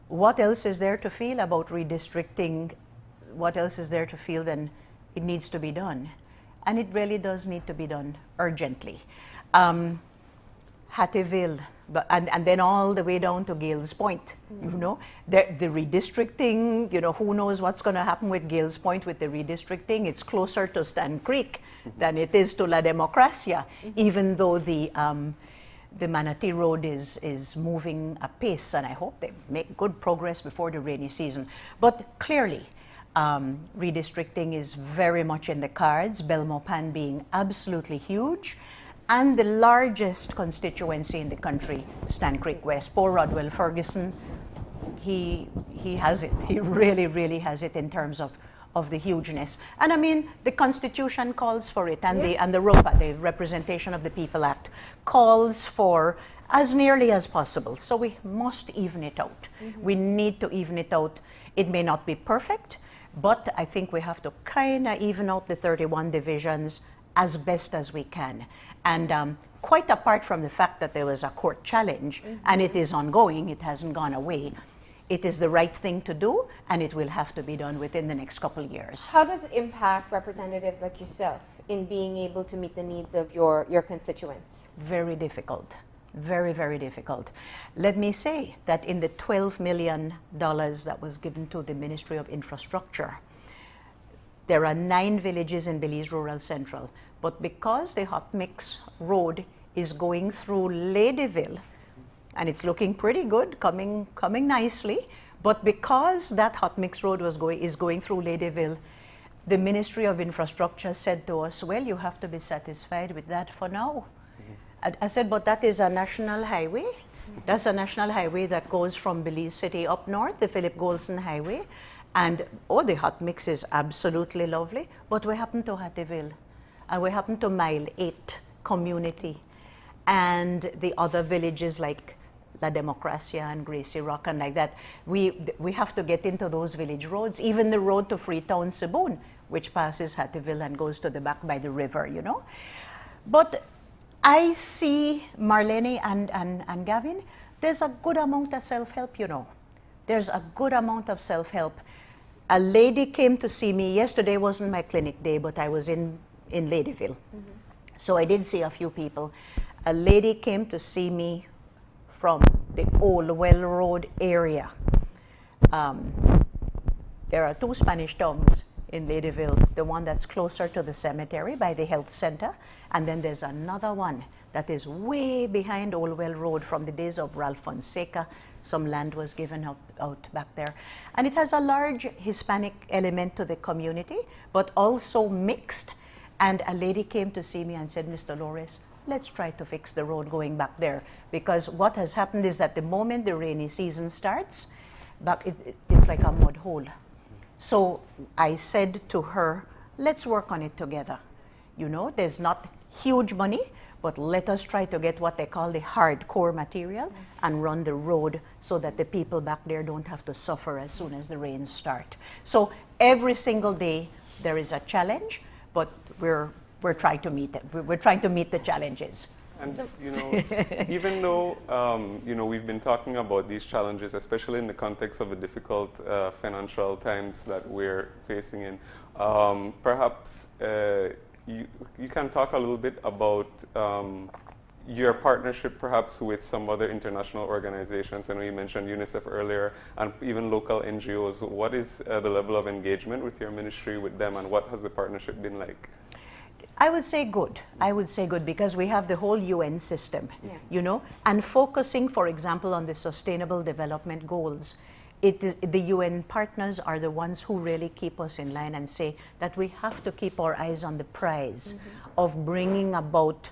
What else is there to feel about redistricting? What else is there to feel than it needs to be done? And it really does need to be done urgently. Hattieville, and then all the way down to Gales Point, you know, the redistricting, you know, who knows what's going to happen with Gales Point with the redistricting. It's closer to Stan Creek than it is to La Democracia, even though the Manatee Road is moving apace, and I hope they make good progress before the rainy season. But clearly, redistricting is very much in the cards, Belmopan being absolutely huge, and the largest constituency in the country, Stan Creek West. Poor Rodwell Ferguson, he has it. He really, really has it in terms of the hugeness. And I mean, the Constitution calls for it, and the ROPA, the Representation of the People Act, calls for as nearly as possible. So we must even it out. We need to even it out. It may not be perfect, but I think we have to kind of even out the 31 divisions as best as we can. And quite apart from the fact that there was a court challenge, and it is ongoing, it hasn't gone away, it is the right thing to do, and it will have to be done within the next couple of years. How does it impact representatives like yourself in being able to meet the needs of your constituents? Very difficult. Very, very difficult. Let me say that in the $12 million that was given to the Ministry of Infrastructure, there are 9 villages in Belize Rural Central. But because the hot mix road is going through Ladyville, and it's looking pretty good, coming nicely, but because that hot mix road is going through Ladyville, the Ministry of Infrastructure said to us, well, you have to be satisfied with that for now. I said, but that is a national highway. That's a national highway that goes from Belize City up north, the Philip Golson Highway. And, the hot mix is absolutely lovely. But we happen to Hattieville, and we happen to Mile 8 community, and the other villages like La Democracia and Gracie Rock and like that. We have to get into those village roads, even the road to Freetown Saboon, which passes Hattieville and goes to the back by the river, you know. But I see, Marlene and Gavin, there's a good amount of self-help, you know. There's a good amount of self-help. A lady came to see me. Yesterday wasn't my clinic day, but I was in Ladyville. So I did see a few people. A lady came to see me from the Old Well Road area. there are 2 Spanish tongues in Ladyville, the one that's closer to the cemetery by the health center, and then there's another one that is way behind Old Well Road from the days of Ralph Fonseca. Some land was given out back there. And it has a large Hispanic element to the community, but also mixed. And a lady came to see me and said, Mr. Loris, let's try to fix the road going back there. Because what has happened is that the moment the rainy season starts, it's like a mud hole. So I said to her, let's work on it together. You know, there's not huge money, but let us try to get what they call the hardcore material and run the road so that the people back there don't have to suffer as soon as the rains start. So every single day there is a challenge, but we're trying to meet it. We're trying to meet the challenges. And you know, even though you know, we've been talking about these challenges, especially in the context of the difficult financial times that we're facing in, perhaps you can talk a little bit about your partnership perhaps with some other international organizations. I know you mentioned UNICEF earlier, and even local NGOs. What is the level of engagement with your ministry with them, and what has the partnership been like? I would say good. I would say good because we have the whole UN system, you know, and focusing, for example, on the Sustainable Development Goals. The UN partners are the ones who really keep us in line and say that we have to keep our eyes on the prize of bringing about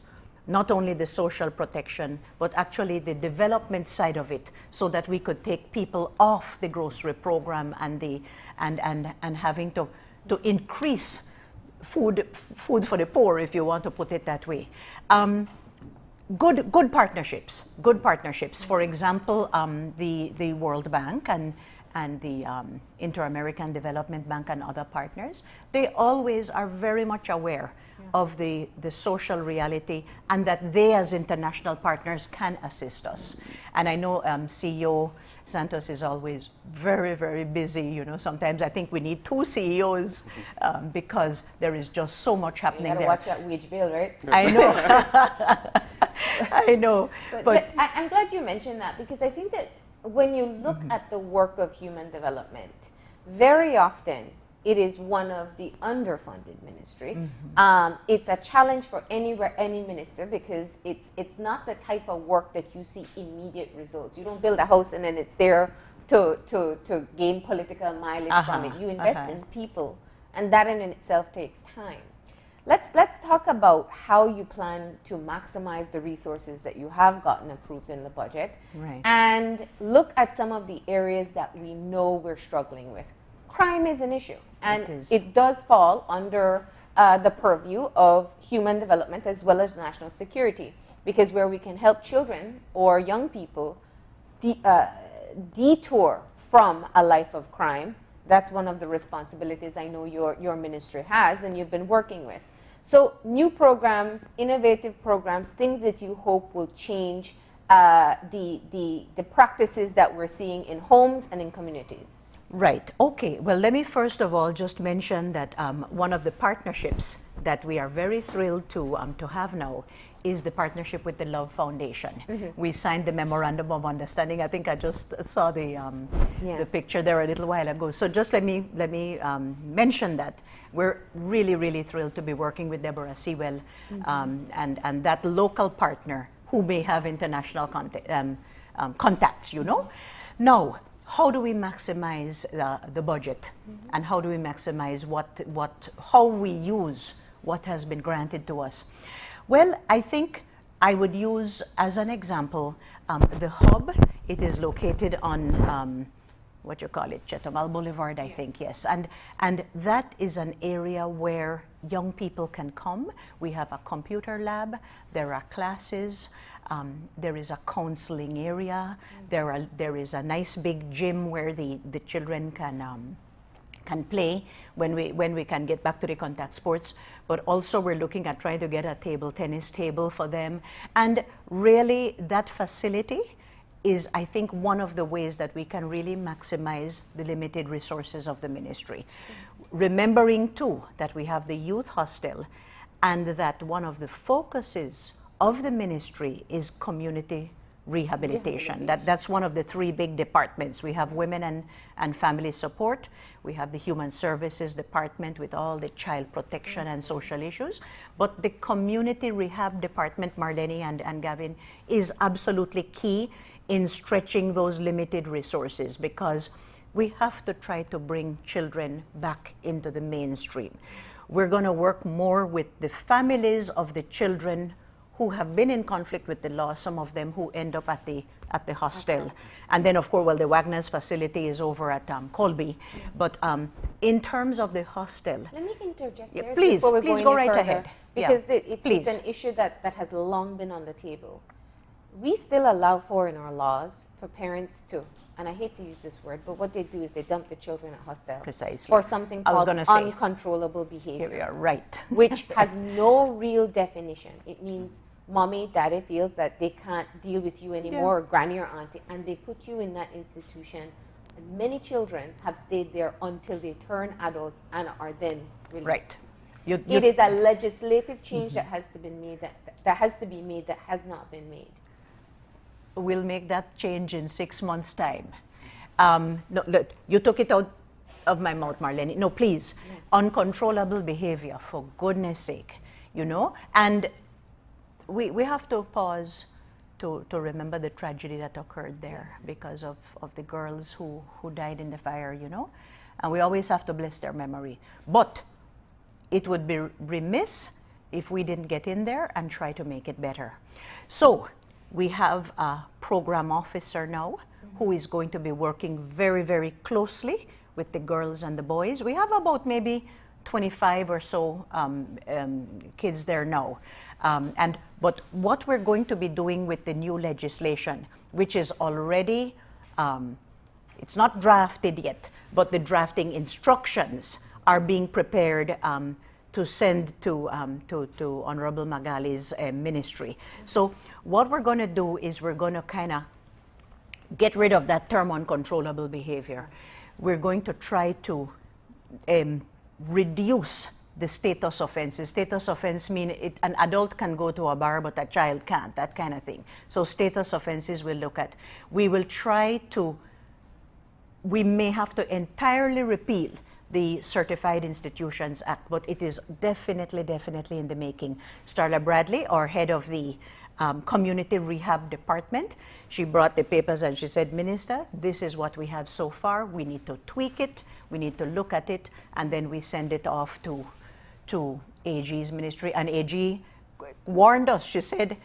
not only the social protection, but actually the development side of it, so that we could take people off the grocery program and having to increase food for the poor, if you want to put it that way. Good partnerships. For example, the World Bank and the Inter-American Development Bank and other partners, they always are very much aware of the social reality, and that they as international partners can assist us. And I know CEO Santos is always very, very busy. You know, sometimes I think we need 2 CEOs because there is just so much happening there. You gotta watch that wage bill, right? I know. I know. But I'm glad you mentioned that, because I think that when you look at the work of human development, very often it is one of the underfunded ministry. It's a challenge for any minister, because it's not the type of work that you see immediate results. You don't build a house and then it's there to gain political mileage from it. You invest in people, and that in itself takes time. Let's talk about how you plan to maximize the resources that you have gotten approved in the budget, and look at some of the areas that we know we're struggling with. Crime is an issue, and it does fall under the purview of human development as well as national security, because where we can help children or young people detour from a life of crime, that's one of the responsibilities I know your ministry has and you've been working with. So new programs, innovative programs, things that you hope will change the practices that we're seeing in homes and in communities. Right. Okay. Well, let me first of all just mention that one of the partnerships that we are very thrilled to have now is the partnership with the Love Foundation. We signed the Memorandum of Understanding. I think I just saw the picture there a little while ago. So just let me mention that we're really, really thrilled to be working with Deborah Sewell and that local partner who may have international contacts, you know. Now, how do we maximize the budget, and how do we maximize how we use what has been granted to us? Well, I think I would use as an example the hub. It is located on what you call it, Chetamal Boulevard, I think, yes. And that is an area where young people can come. We have a computer lab, there are classes, there is a counseling area, there is a nice big gym where the children can play when we can get back to the contact sports. But also we're looking at trying to get a table tennis table for them. And really that facility is, I think, one of the ways that we can really maximize the limited resources of the ministry. Remembering too that we have the youth hostel, and that one of the focuses of the ministry is community rehabilitation. That's one of the three big departments. We have women and family support. We have the human services department with all the child protection and social issues. But the community rehab department, Marlene and Gavin, is absolutely key in stretching those limited resources, because we have to try to bring children back into the mainstream. We're going to work more with the families of the children who have been in conflict with the law, some of them who end up at the hostel. Okay. And then, of course, well, the Wagner's facility is over at Colby. But in terms of the hostel... Let me interject there. Please go right ahead. Because it's an issue that has long been on the table. We still allow for in our laws for parents to, and I hate to use this word, but what they do is they dump the children at hostel. Precisely. For something called uncontrollable behavior. You're right. Which has no real definition. It means mommy, daddy feels that they can't deal with you anymore, or granny or auntie, and they put you in that institution. And many children have stayed there until they turn adults and are then released. Right. It is a legislative change that has to be made that has not been made. We'll make that change in 6 months' time. No, look, you took it out of my mouth, Marlene. No, please. Uncontrollable behavior, for goodness sake, you know. And we have to pause to remember the tragedy that occurred there because of the girls who died in the fire, you know. And we always have to bless their memory. But it would be remiss if we didn't get in there and try to make it better. So we have a program officer now who is going to be working very, very closely with the girls and the boys. We have about maybe 25 or so kids there now. But what we're going to be doing with the new legislation, which is already, it's not drafted yet, but the drafting instructions are being prepared to send to Honorable Magali's ministry. So what we're going to do is we're going to kind of get rid of that term uncontrollable behavior. We're going to try to reduce the status offenses. Status offense mean an adult can go to a bar but a child can't, that kind of thing. So status offenses we'll look at. We will try to, we may have to entirely repeal the Certified Institutions Act, but it is definitely in the making. Starla Bradley, our head of the Community Rehab Department, she brought the papers and she said, Minister, this is what we have so far. We need to tweak it, we need to look at it, and then we send it off to AG's ministry. And AG warned us, she said,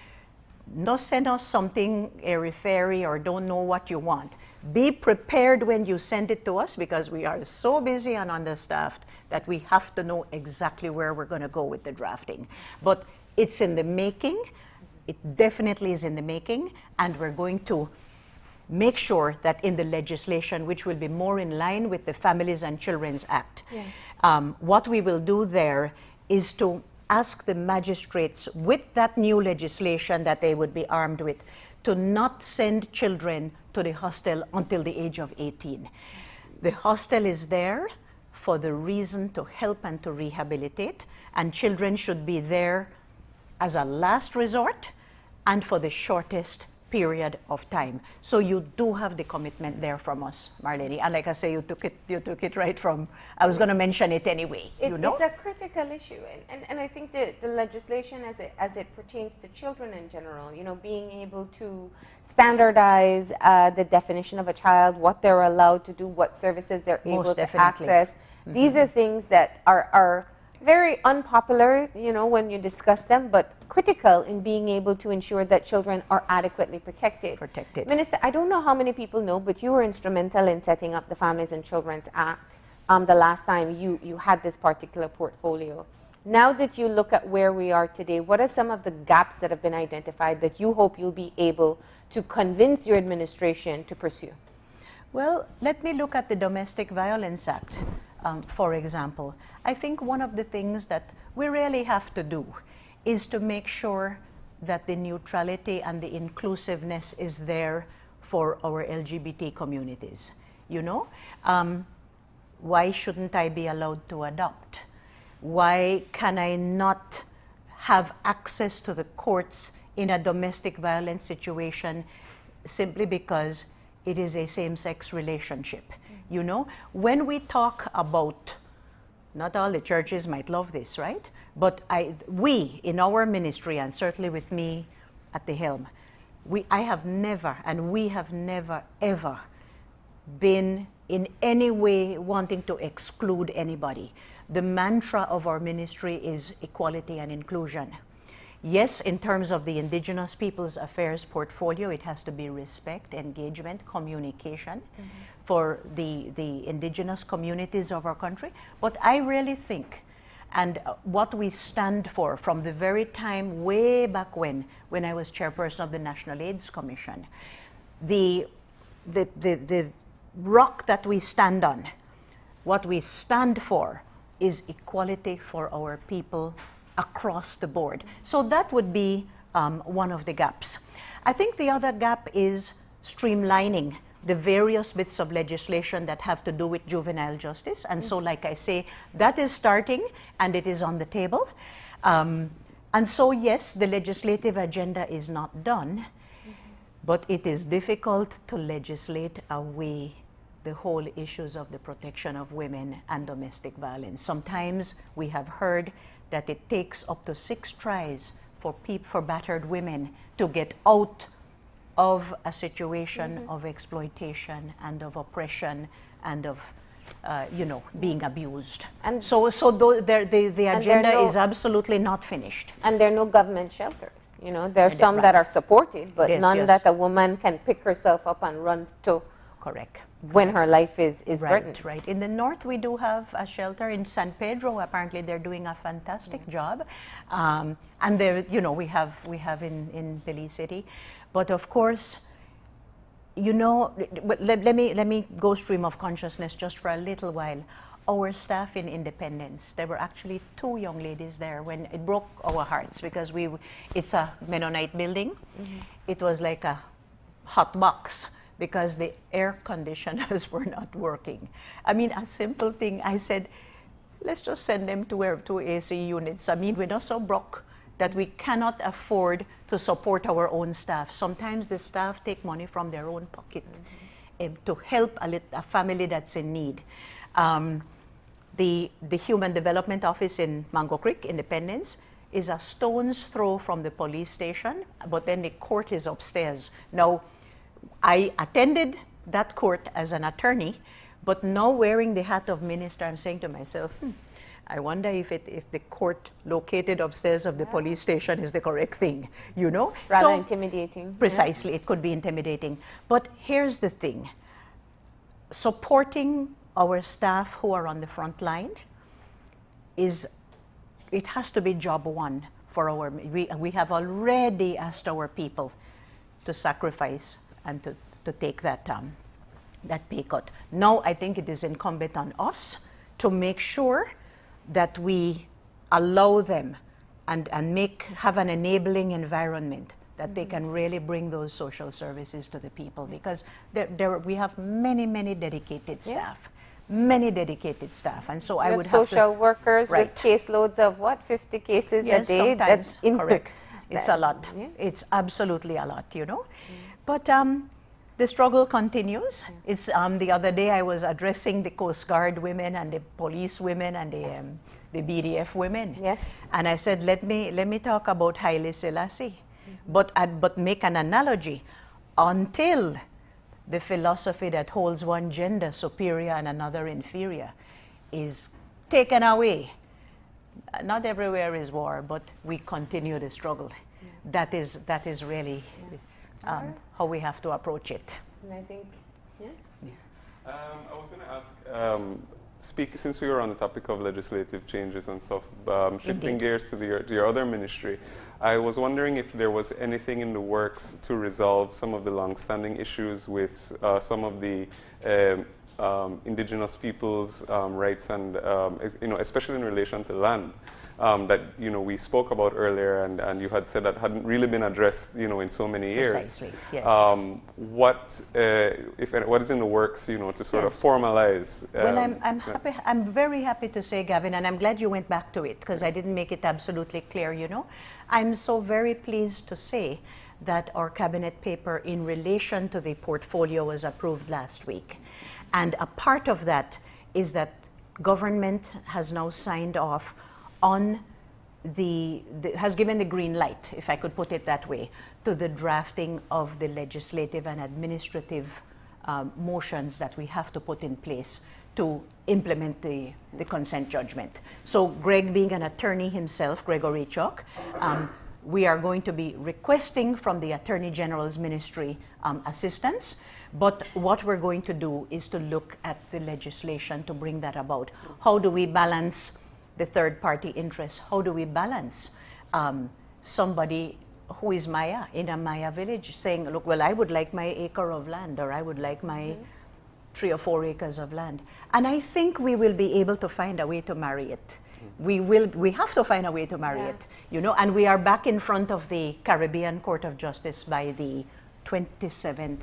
no send us something airy-fairy or don't know what you want. Be prepared when you send it to us, because we are so busy and understaffed that we have to know exactly where we're going to go with the drafting. But it's in the making. It definitely is in the making, and we're going to make sure that in the legislation, which will be more in line with the Families and Children's Act, what we will do there is to ask the magistrates with that new legislation that they would be armed with to not send children to the hostel until the age of 18. The hostel is there for the reason to help and to rehabilitate, and children should be there as a last resort and for the shortest period of time. So you do have the commitment there from us, Marlene. And like I say, you took it right from, I was going to mention it anyway. You know? It's a critical issue, and I think the legislation as it pertains to children in general, you know, being able to standardize the definition of a child, what they're allowed to do, what services they're able to access. These are things that are very unpopular, you know, when you discuss them, but critical in being able to ensure that children are adequately protected. Minister, I don't know how many people know, but you were instrumental in setting up the Families and Children's Act the last time you had this particular portfolio. Now that you look at where we are today, what are some of the gaps that have been identified that you hope you'll be able to convince your administration to pursue? Well, let me look at the Domestic Violence Act, for example. I think one of the things that we really have to do is to make sure that the neutrality and the inclusiveness is there for our LGBT communities. You know, why shouldn't I be allowed to adopt? Why can I not have access to the courts in a domestic violence situation simply because it is a same-sex relationship. You know, when we talk about, not all the churches might love this, right? But we, in our ministry, and certainly with me at the helm, I have never, and we have never, ever been in any way wanting to exclude anybody. The mantra of our ministry is equality and inclusion. Yes, in terms of the Indigenous Peoples Affairs portfolio, it has to be respect, engagement, communication for the indigenous communities of our country. But I really think, and what we stand for from the very time way back when I was chairperson of the National AIDS Commission, the rock that we stand on, what we stand for is equality for our people across the board. So that would be one of the gaps. I think the other gap is streamlining the various bits of legislation that have to do with juvenile justice. And so, like I say, that is starting and it is on the table. And so, yes, the legislative agenda is not done, but it is difficult to legislate away the whole issues of the protection of women and domestic violence. Sometimes we have heard that it takes up to 6 tries for battered women to get out of a situation of exploitation and of oppression and of, being abused. And so the agenda is absolutely not finished. And there are no government shelters. You know, there are some that are supported, but none that a woman can pick herself up and run to. Correct. When her life is threatened. Right. In the north, we do have a shelter in San Pedro. Apparently, they're doing a fantastic job, and there, we have in Belize City, but of course, let me go stream of consciousness just for a little while. Our staff in Independence, there were actually 2 young ladies there when it broke our hearts because it's a Mennonite building. It was like a hot box, because the air conditioners were not working. I mean, a simple thing, I said, let's just send them to AC units. I mean, we're not so broke that we cannot afford to support our own staff. Sometimes the staff take money from their own pocket to help a family that's in need. The Human Development Office in Mango Creek, Independence, is a stone's throw from the police station, but then the court is upstairs. Now, I attended that court as an attorney, but now wearing the hat of minister, I'm saying to myself, I wonder if the court located upstairs of the police station is the correct thing, Rather intimidating. Precisely, it could be intimidating. But here's the thing. Supporting our staff who are on the front line it has to be job one for we have already asked our people to sacrifice and to take that pay cut. Now I think it is incumbent on us to make sure that we allow them and have an enabling environment that they can really bring those social services to the people, because we have many dedicated staff. Many dedicated staff, and so I would have social workers with caseloads of 50 cases a day. Sometimes, correct. It's a lot. Yeah. It's absolutely a lot, But the struggle continues. It's the other day I was addressing the Coast Guard women and the police women and the BDF women. Yes. And I said, let me talk about Haile Selassie, but make an analogy until the philosophy that holds one gender superior and another inferior is taken away. Not everywhere is war, but we continue the struggle. Yeah. That is really how we have to approach it. And I think, I was going to ask, since we were on the topic of legislative changes and stuff, shifting gears to your other ministry, I was wondering if there was anything in the works to resolve some of the long-standing issues with some of the indigenous people's rights, and especially in relation to land, that we spoke about earlier, and you had said that hadn't really been addressed in so many years. Precisely, yes. What is in the works to sort of formalize? Well, I'm happy. I'm very happy to say, Gavin, and I'm glad you went back to it, because I didn't make it absolutely clear. I'm so very pleased to say that our cabinet paper in relation to the portfolio was approved last week. And a part of that is that government has now signed off on has given the green light, if I could put it that way, to the drafting of the legislative and administrative motions that we have to put in place to implement the consent judgment. So Greg, being an attorney himself, Gregory Chuck, we are going to be requesting from the Attorney General's Ministry assistance, but what we're going to do is to look at the legislation to bring that about. How do we balance the third-party interests? How do we balance somebody who is Maya in a Maya village saying, look, well, I would like my acre of land, or I would like my 3 or 4 acres of land. And I think we will be able to find a way to marry it. We have to find a way to marry it, you know, and we are back in front of the Caribbean Court of Justice by the 27th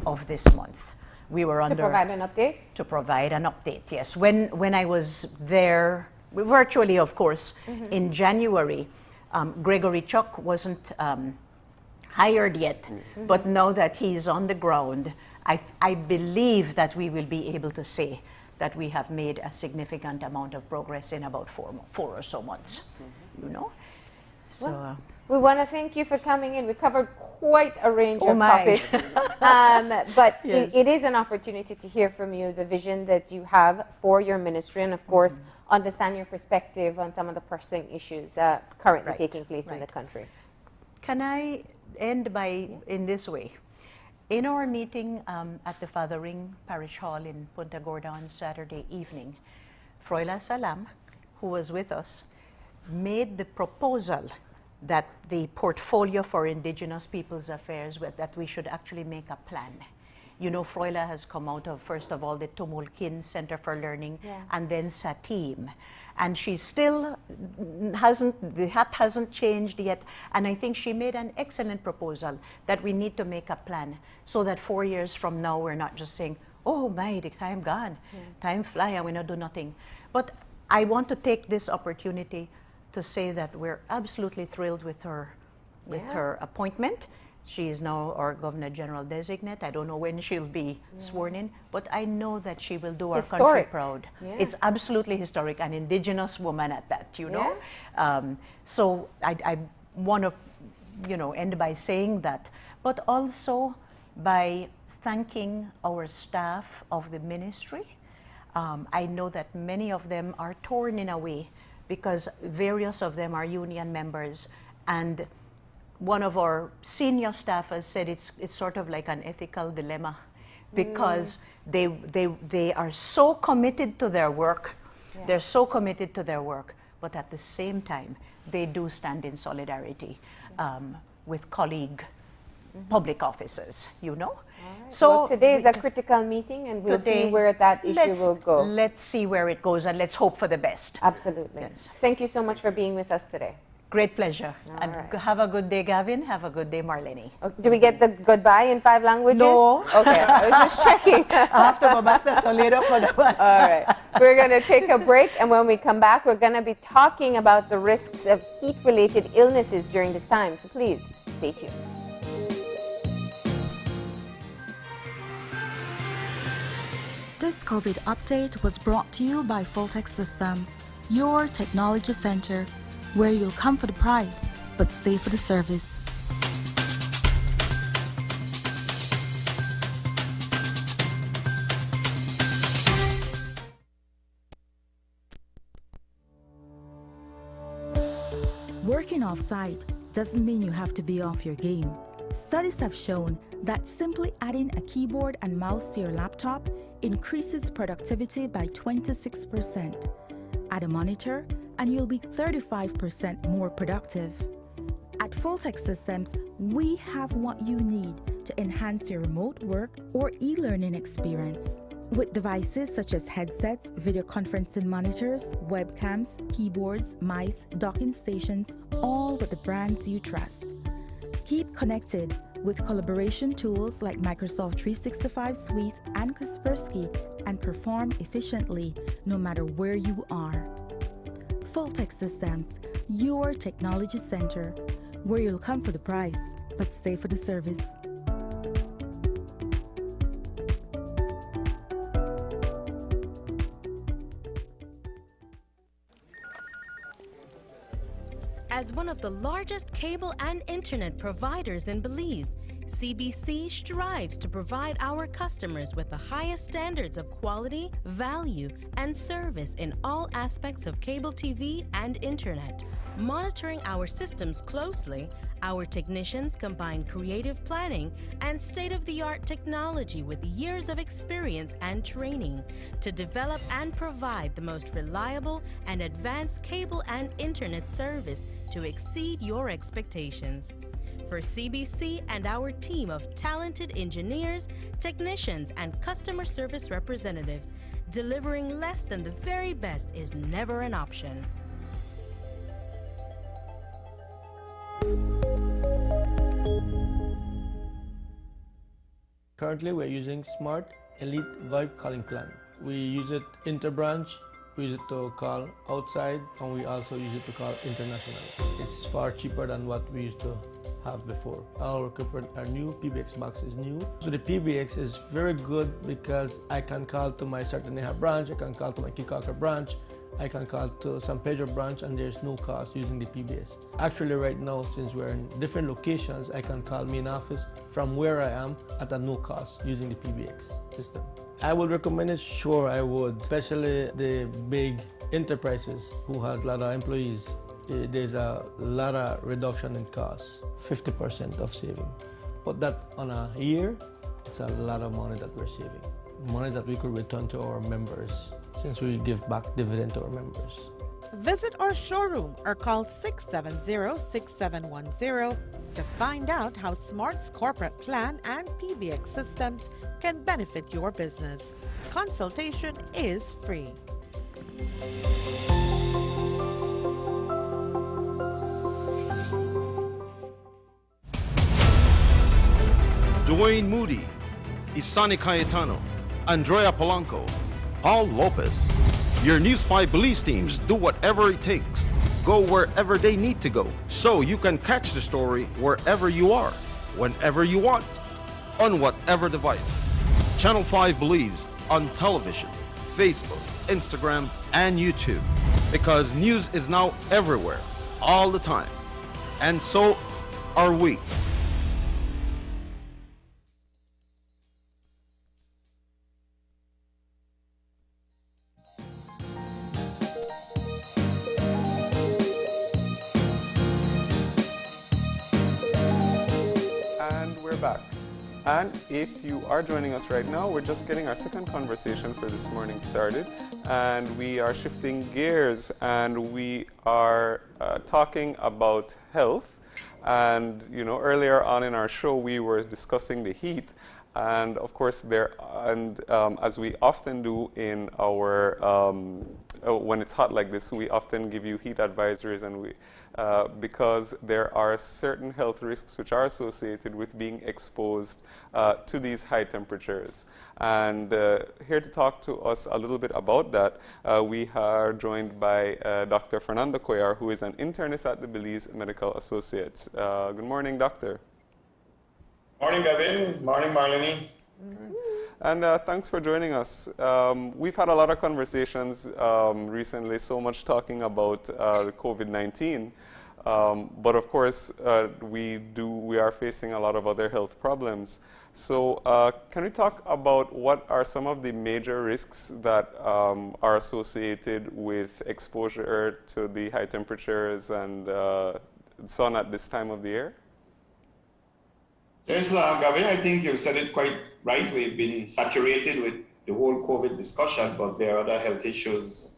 of this month. We were under... To provide an update? To provide an update, yes. When I was there, virtually of course, in January, Gregory Chuck wasn't hired yet, but now that he's on the ground, I believe that we will be able to say that we have made a significant amount of progress in about 4 or so months, you know. So well, we want to thank you for coming in. We covered quite a range of topics, but yes. it is an opportunity to hear from you the vision that you have for your ministry, and of course, understand your perspective on some of the pressing issues currently taking place in the country. Can I end in this way? In our meeting at the Fathering Parish Hall in Punta Gorda on Saturday evening, Froila Salam, who was with us, made the proposal that the portfolio for Indigenous Peoples Affairs, that we should actually make a plan. You know, Froila has come out of, first of all, the Tumulkin Center for Learning, and then SATIM. And she still the hat hasn't changed yet. And I think she made an excellent proposal that we need to make a plan so that 4 years from now, we're not just saying, oh my, the time gone, time fly, and we not do nothing. But I want to take this opportunity to say that we're absolutely thrilled with her appointment. She is now our Governor General designate. I don't know when she'll be sworn in, but I know that she will do our country proud. It's absolutely historic, an Indigenous woman at that, you know. So I want to, you know, end by saying that, but also by thanking our staff of the ministry. I know that many of them are torn in a way because various of them are union members, and one of our senior staffers said it's sort of like an ethical dilemma because they are so committed to their work, they're so committed to their work, but at the same time they do stand in solidarity with colleague public officers, you know. So well, today is a critical meeting, and we'll see where that issue will go. Let's see where it goes, and let's hope for the best. Absolutely. Yes. Thank you so much for being with us today. Great pleasure. And have a good day, Gavin. Have a good day, Marlene. Do we get the goodbye in 5 languages? No. Okay, I was just checking. I have to go back to Toledo for that one. All right. We're going to take a break, and when we come back, we're going to be talking about the risks of heat-related illnesses during this time. So please, stay tuned. This COVID update was brought to you by Fulltech Systems, your technology center, where you'll come for the price, but stay for the service. Working off-site doesn't mean you have to be off your game. Studies have shown that simply adding a keyboard and mouse to your laptop increases productivity by 26%. Add a monitor, and you'll be 35% more productive. At Fulltech Systems, we have what you need to enhance your remote work or e-learning experience. With devices such as headsets, video conferencing monitors, webcams, keyboards, mice, docking stations, all with the brands you trust. Keep connected with collaboration tools like Microsoft 365 Suite and Kaspersky, and perform efficiently no matter where you are. Fulltech Systems, your technology center, where you'll come for the price, but stay for the service. As one of the largest cable and internet providers in Belize, CBC strives to provide our customers with the highest standards of quality, value, and service in all aspects of cable TV and internet. Monitoring our systems closely, our technicians combine creative planning and state-of-the-art technology with years of experience and training to develop and provide the most reliable and advanced cable and internet service to exceed your expectations. For CBC and our team of talented engineers, technicians, and customer service representatives, delivering less than the very best is never an option. Currently, we're using Smart Elite VoIP calling plan. We use it interbranch, we use it to call outside, and we also use it to call international. It's far cheaper than what we used to have before. Our equipment are new, PBX box is new. So the PBX is very good because I can call to my Sartaneja branch, I can call to my Kikaka branch, I can call to San Pedro branch, and there's no cost using the PBS. Actually right now, since we're in different locations, I can call main office from where I am at a no cost using the PBX system. I would recommend it, sure I would, especially the big enterprises who has a lot of employees. There's a lot of reduction in costs, 50% of saving. But that on a year, it's a lot of money that we're saving. Money that we could return to our members, since we give back dividend to our members. Visit our showroom or call 670-6710 to find out how Smart's corporate plan and PBX systems can benefit your business. Consultation is free. Dwayne Moody, Isani Cayetano, Andrea Polanco, Paul Lopez. Your News 5 Belize teams do whatever it takes. Go wherever they need to go, so you can catch the story wherever you are, whenever you want, on whatever device. Channel 5 Belize on television, Facebook, Instagram, and YouTube. Because news is now everywhere, all the time. And so are we. Back. And if you are joining us right now, we're just getting our second conversation for this morning started, and we are shifting gears, and we are talking about health. And earlier on in our show, we were discussing the heat, and of course as we often do in our when it's hot like this, we often give you heat advisories, and because there are certain health risks which are associated with being exposed to these high temperatures. And here to talk to us a little bit about that, we are joined by Dr. Fernando Cuellar, who is an internist at the Belize Medical Associates. Good morning, doctor. Morning, Gavin. Morning, Marlene. And thanks for joining us. We've had a lot of conversations recently, so much talking about COVID-19. But of course, we are facing a lot of other health problems. So can we talk about what are some of the major risks that are associated with exposure to the high temperatures and sun at this time of the year? Yes, Gavin, I think you said it quite right. We've been saturated with the whole COVID discussion, but there are other health issues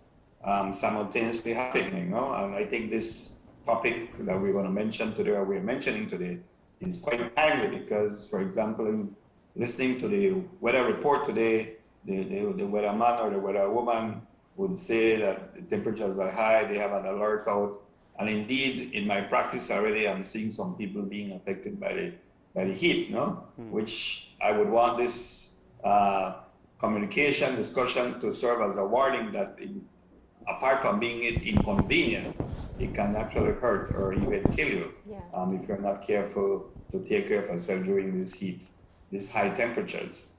simultaneously happening, And I think this topic that we're going to mention today, or we're mentioning today, is quite timely because, for example, in listening to the weather report today, the weatherman or the weatherwoman would say that the temperatures are high, they have an alert out. And indeed, in my practice already, I'm seeing some people being affected by the heat, which I would want this communication, discussion to serve as a warning that apart from being inconvenient, it can actually hurt or even kill you if you're not careful to take care of yourself during this heat, these high temperatures.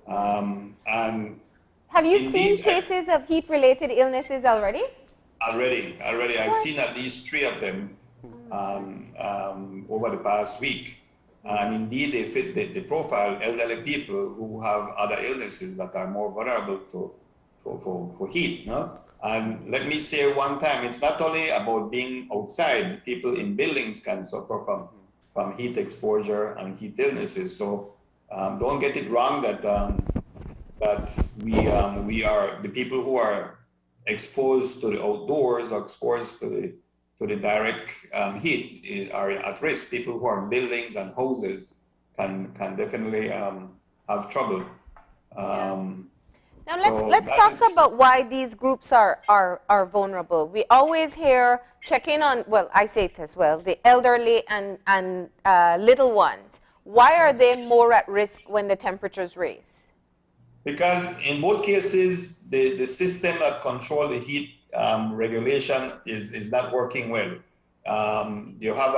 And have you seen cases of heat-related illnesses already? Already. I've seen at least 3 of them over the past week. And indeed, they fit the profile, elderly people who have other illnesses that are more vulnerable for heat. No? And let me say one time, it's not only about being outside. People in buildings can suffer from heat exposure and heat illnesses. So don't get it wrong that we are the people who are exposed to the outdoors or exposed to the direct heat are at risk. People who are in buildings and houses can definitely have trouble. Now let's talk about why these groups are vulnerable. We always hear checking on, well, I say it as well, the elderly and little ones. Why are they more at risk when the temperatures rise? Because in both cases, the system that controls the heat regulation is not working well. You have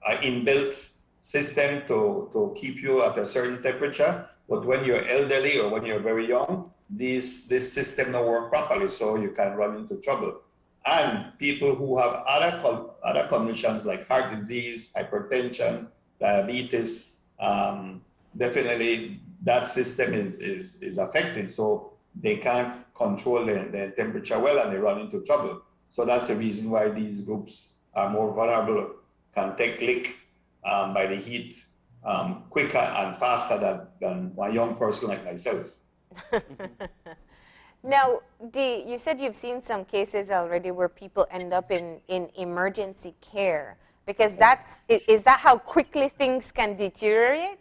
an inbuilt system to keep you at a certain temperature, but when you're elderly or when you're very young, this system don't work properly, so you can run into trouble. And people who have other conditions like heart disease, hypertension, diabetes, definitely that system is affected, so they can't control the temperature well and they run into trouble. So that's the reason why these groups are more vulnerable, can take lick by the heat quicker and faster than a young person like myself. Now, you said you've seen some cases already where people end up in emergency care, because is that how quickly things can deteriorate?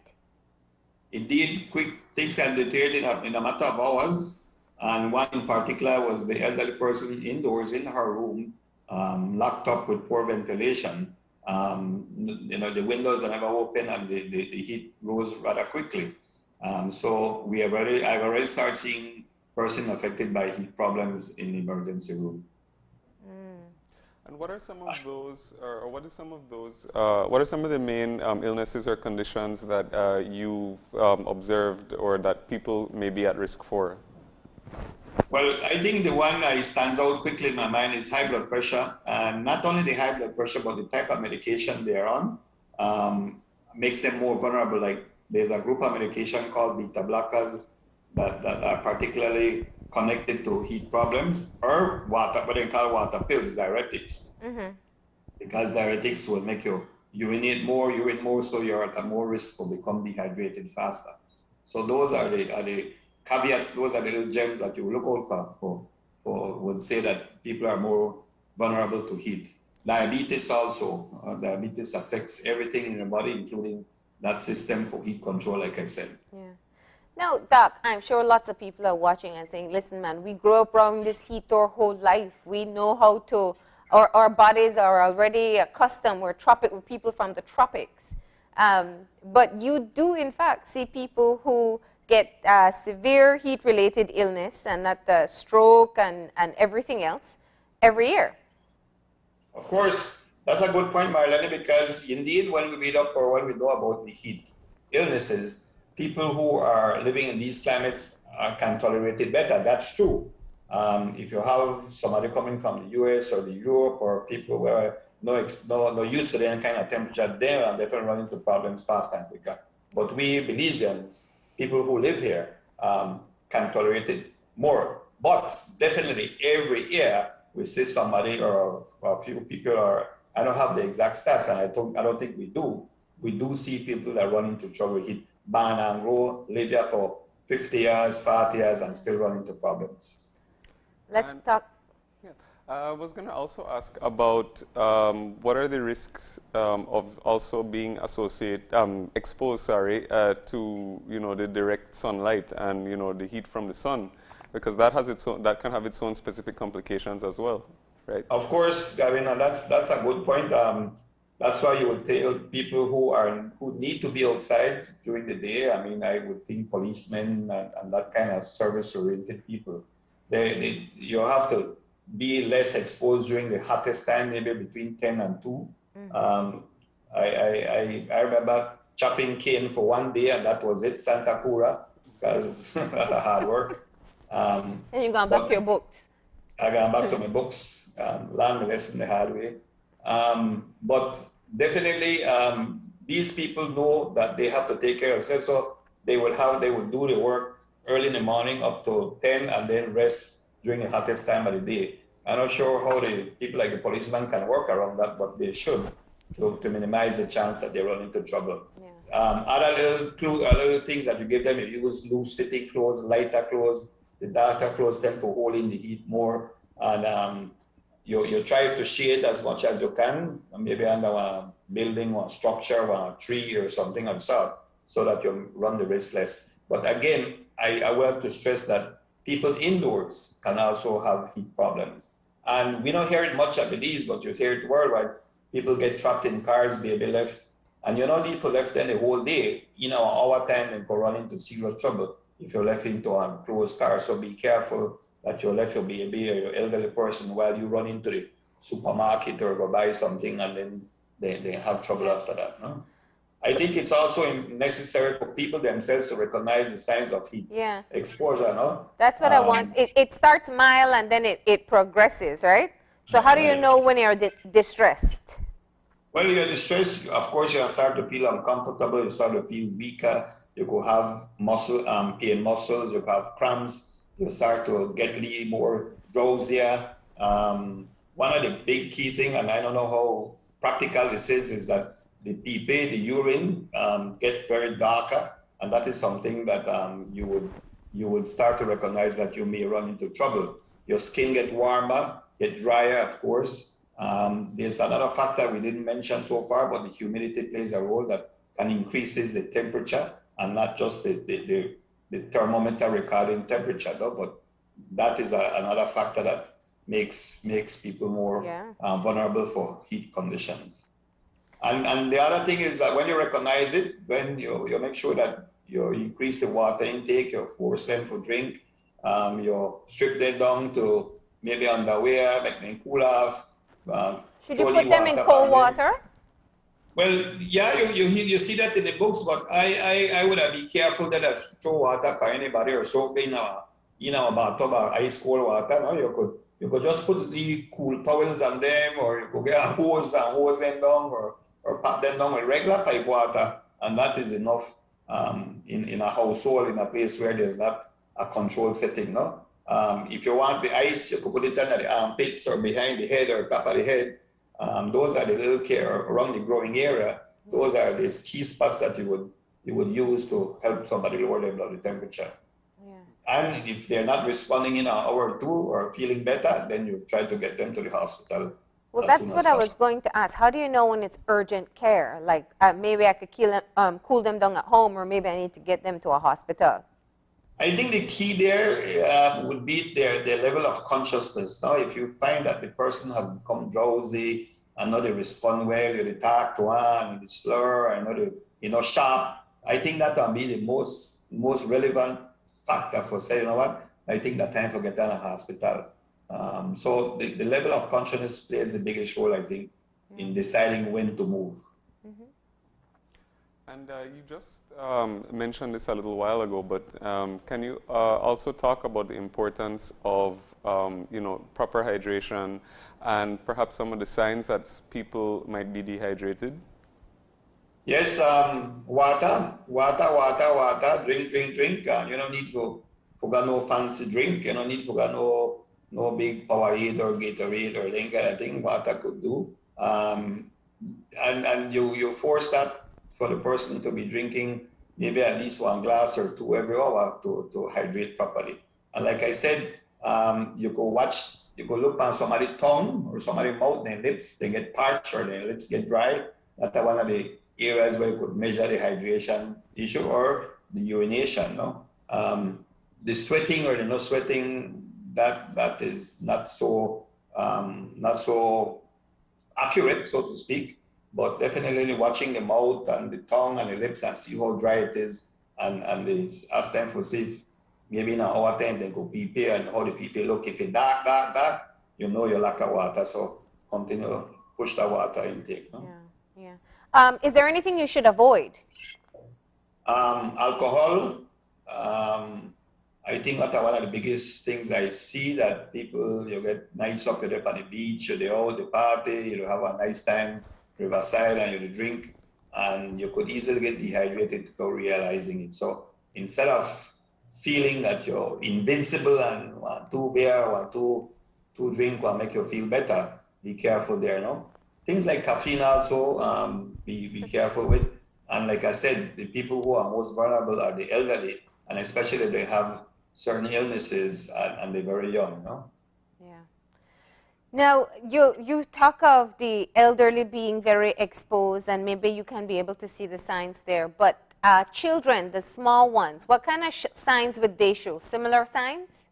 Indeed, quick things can deteriorate in a matter of hours. And one in particular was the elderly person indoors in her room, locked up with poor ventilation. The windows are never open and the heat rose rather quickly. So I've already started seeing person affected by heat problems in the emergency room. And what are some of those, or what are some of those, what are some of the main illnesses or conditions that you've observed or that people may be at risk for? Well, I think the one that stands out quickly in my mind is high blood pressure. And not only the high blood pressure, but the type of medication they're on makes them more vulnerable. Like there's a group of medication called beta blockers that are particularly connected to heat problems, or what they call water pills, diuretics. Mm-hmm. Because diuretics will make you urine more, so you're at a more risk for become dehydrated faster. So those are the caveats, those are the little gems that you look out for would say that people are more vulnerable to heat. Diabetes also, diabetes affects everything in the body, including that system for heat control, like I said. Yeah. Now, Doc, I'm sure lots of people are watching and saying, listen, man, we grew up around this heat our whole life. We know how to, our bodies are already accustomed. We're people from the tropics. But you do, in fact, see people who get severe heat-related illness and that stroke and everything else every year. Of course, that's a good point, Marlene, because indeed, when we read up or when we know about the heat illnesses, people who are living in these climates can tolerate it better. That's true. If you have somebody coming from the US or the Europe, or people who are no used to any kind of temperature, they are definitely run into problems faster and quicker. But we Belizeans, people who live here, can tolerate it more. But definitely every year we see somebody or a few people, or I don't have the exact stats, and I don't think we do. We do see people that run into trouble with heat. Ban and grow, live here for 50 years, 40 years, and still run into problems. Let's talk. Yeah. I was going to also ask about what are the risks of also being exposed, to the direct sunlight and the heat from the sun, because that can have its own specific complications as well, right? Of course, Gavin, and that's a good point. That's why you would tell people who need to be outside during the day. I mean, I would think policemen and that kind of service-oriented people you have to be less exposed during the hottest time, maybe between 10 and 2. I remember chopping cane for one day, and that was it, Santa Cura, because that's hard work. And you gone back to your books? I gone back to my books, learn the lesson the hard way. But definitely, these people know that they have to take care of themselves, so they would do the work early in the morning up to 10 and then rest during the hottest time of the day. I'm not sure how the people like the policeman can work around that, but they should to minimize the chance that they run into trouble. Other little things that you give them, if you use loose-fitting clothes, lighter clothes, the darker clothes tend to hold in the heat more, and you try to shade as much as you can, maybe under a building or a structure or a tree or something of sort, so that you run the risk less. But again, I want to stress that people indoors can also have heat problems. And we don't hear it much at Belize, but you hear it worldwide. People get trapped in cars, baby left, and you're not need for left them the whole day. You know, an hour time and go run into serious trouble if you're left into a closed car. So be careful that you left your baby or your elderly person while you run into the supermarket or go buy something, and then they have trouble after that. No? I think it's also necessary for people themselves to recognize the signs of heat exposure. No? That's what I want. It starts mild and then it progresses, right? So how do you know when you're distressed? Well, you're distressed, of course, you start to feel uncomfortable, you start to feel weaker, you could have pain muscles, you could have cramps, you start to get a little more drowsier. One of the big key things, and I don't know how practical this is that the pee, the urine get very darker, and that is something that you would start to recognize that you may run into trouble. Your skin get warmer, get drier, of course. There's another factor we didn't mention so far, but the humidity plays a role that can increases the temperature, and not just the thermometer recording temperature, though, but that is another factor that makes people more vulnerable for heat conditions. And the other thing is that when you recognize it, when you make sure that you increase the water intake, you force them to drink, you strip them down to maybe underwear, make them cool off. Should you put them in cold water? Well, yeah, you see that in the books, but I would be careful that I throw water by anybody or soak in a bathtub or ice cold water. No? You could just put the cool towels on them, or you could get a hose and hose them down, or pat them down with regular pipe water, and that is enough in a household, in a place where there's not a control setting. No? If you want the ice, you could put it under the armpits or behind the head or top of the head. Those are the little care around the growing area. Those are these key spots that you would use to help somebody lower their body temperature. And if they're not responding in an hour or two or feeling better, then you try to get them to the hospital. Well, that's what I was going to ask. How do you know when it's urgent care? Like maybe I could cool them down at home, or maybe I need to get them to a hospital. I think the key there would be their level of consciousness. Now, if you find that the person has become drowsy and not they respond well, they talk to one, they slur, and not sharp, I think that will be the most relevant factor for saying, you know what, I think that time for get down to hospital. So the level of consciousness plays the biggest role, I think, in deciding when to move. And you just mentioned this a little while ago, but can you also talk about the importance of proper hydration and perhaps some of the signs that people might be dehydrated? Yes, water, drink. You don't need to forget no fancy drink. You don't need to forget no big Powerade or Gatorade or any kind of thing. Water could do. And you force that for the person to be drinking maybe at least 1 glass or 2 every hour to hydrate properly. And like I said, you go look on somebody's tongue or somebody's mouth, their lips, they get parched or their lips get dry. That's one of the areas where you could measure the hydration issue or the urination. No? The sweating or the no sweating, that is not so accurate, so to speak. But definitely watching the mouth and the tongue and the lips and see how dry it is, and ask them for see maybe in an hour time, they go prepare, and how the people look. If it's dark, you know you lack of water. So continue push the water intake. No? Is there anything you should avoid? Alcohol. I think that's one of the biggest things I see, that people, you get nice up, you're up on the beach, you're out, the party, you have a nice time, riverside, and you drink, and you could easily get dehydrated without realizing it. So instead of feeling that you're invincible and want two beer or two drink will make you feel better, be careful there, no? Things like caffeine also, be careful with. And like I said, the people who are most vulnerable are the elderly, and especially if they have certain illnesses and they're very young, no? Yeah. Now, you talk of the elderly being very exposed, and maybe you can be able to see the signs there, but children, the small ones, what kind of signs would they show? Similar signs?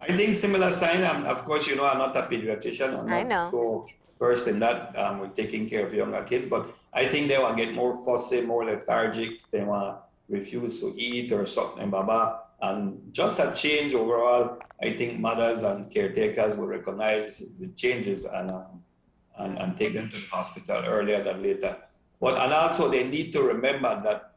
I think similar signs, and of course, you know, I'm not a pediatrician. I'm not so versed in that. We're taking care of younger kids, but I think they will get more fussy, more lethargic. They want to refuse to eat or something, baba. And just a change overall, I think mothers and caretakers will recognize the changes and take them to the hospital earlier than later. And also they need to remember that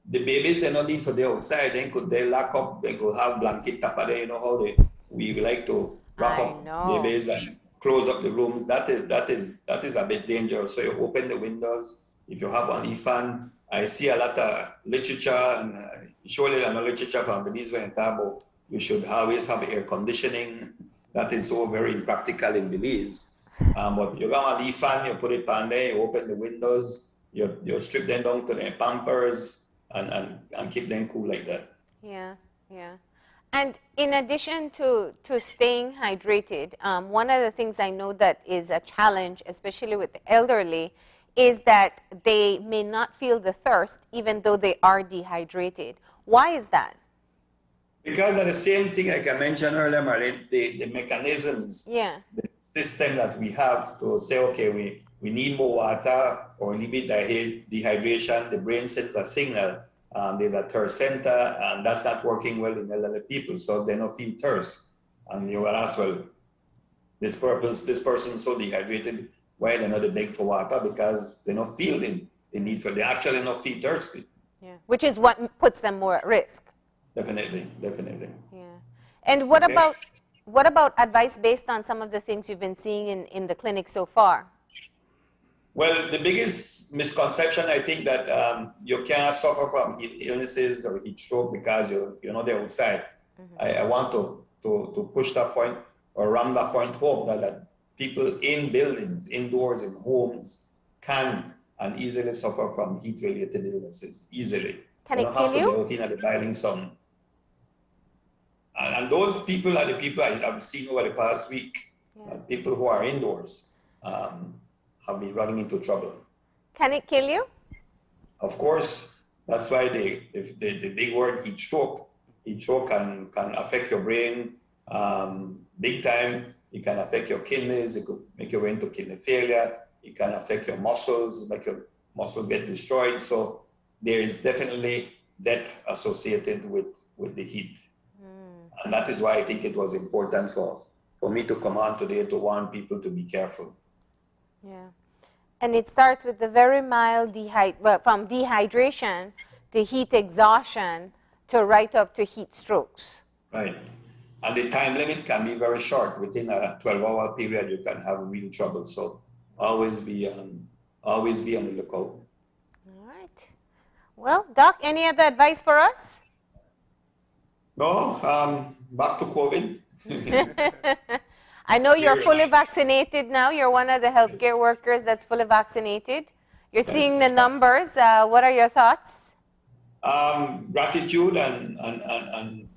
the babies, they don't need for the outside. They lock up, they could have blanket tapa there, you know how we like to wrap up babies and close up the rooms. That is a bit dangerous. So you open the windows. If you have an fan, I see a lot of literature, and surely I'm a literature from Belize when you talk about you should always have air conditioning. That is so very impractical in Belize. But you got a leaf fan, you put it on there, you open the windows, you strip them down to their pampers and keep them cool like that. Yeah. And in addition to staying hydrated, one of the things I know that is a challenge, especially with the elderly, is that they may not feel the thirst even though they are dehydrated. Why is that? Because of the same thing like I mentioned earlier, Marlene, the mechanisms, the system that we have to say, okay, we need more water or a little bit dehydration, the brain sends a signal. There's a thirst center, and that's not working well in elderly people, so they don't feel thirst. And you will ask, well, this person is so dehydrated, why they're not beg for water? Because they don't feel the need for it. They actually not feel thirsty. Yeah, which is what puts them more at risk. Definitely. Yeah. And what about advice based on some of the things you've been seeing in the clinic so far? Well, the biggest misconception, I think, that you can't suffer from heat illnesses or heat stroke because you're not outside. I want to push that point or ram that point home that people in buildings, indoors, in homes, can and easily suffer from heat-related illnesses, easily. Can it kill you? You don't have to be out in the boiling sun. And those people are the people I've seen over the past week, people who are indoors have been running into trouble. Can it kill you? Of course. That's why the big word heat stroke can affect your brain big time. It can affect your kidneys. It could make you into kidney failure. It can affect your muscles, make your muscles get destroyed. So there is definitely death associated with the heat. And that is why I think it was important for me to come on today to warn people to be careful. Yeah. And it starts with the very mild from dehydration to heat exhaustion to right up to heat strokes. Right. And the time limit can be very short. Within a 12-hour period, you can have real trouble. So always be on the lookout. All right. Well, Doc, any other advice for us? No. Back to COVID. I know you're fully vaccinated now. You're one of the healthcare workers that's fully vaccinated. You're seeing the numbers. What are your thoughts? Gratitude and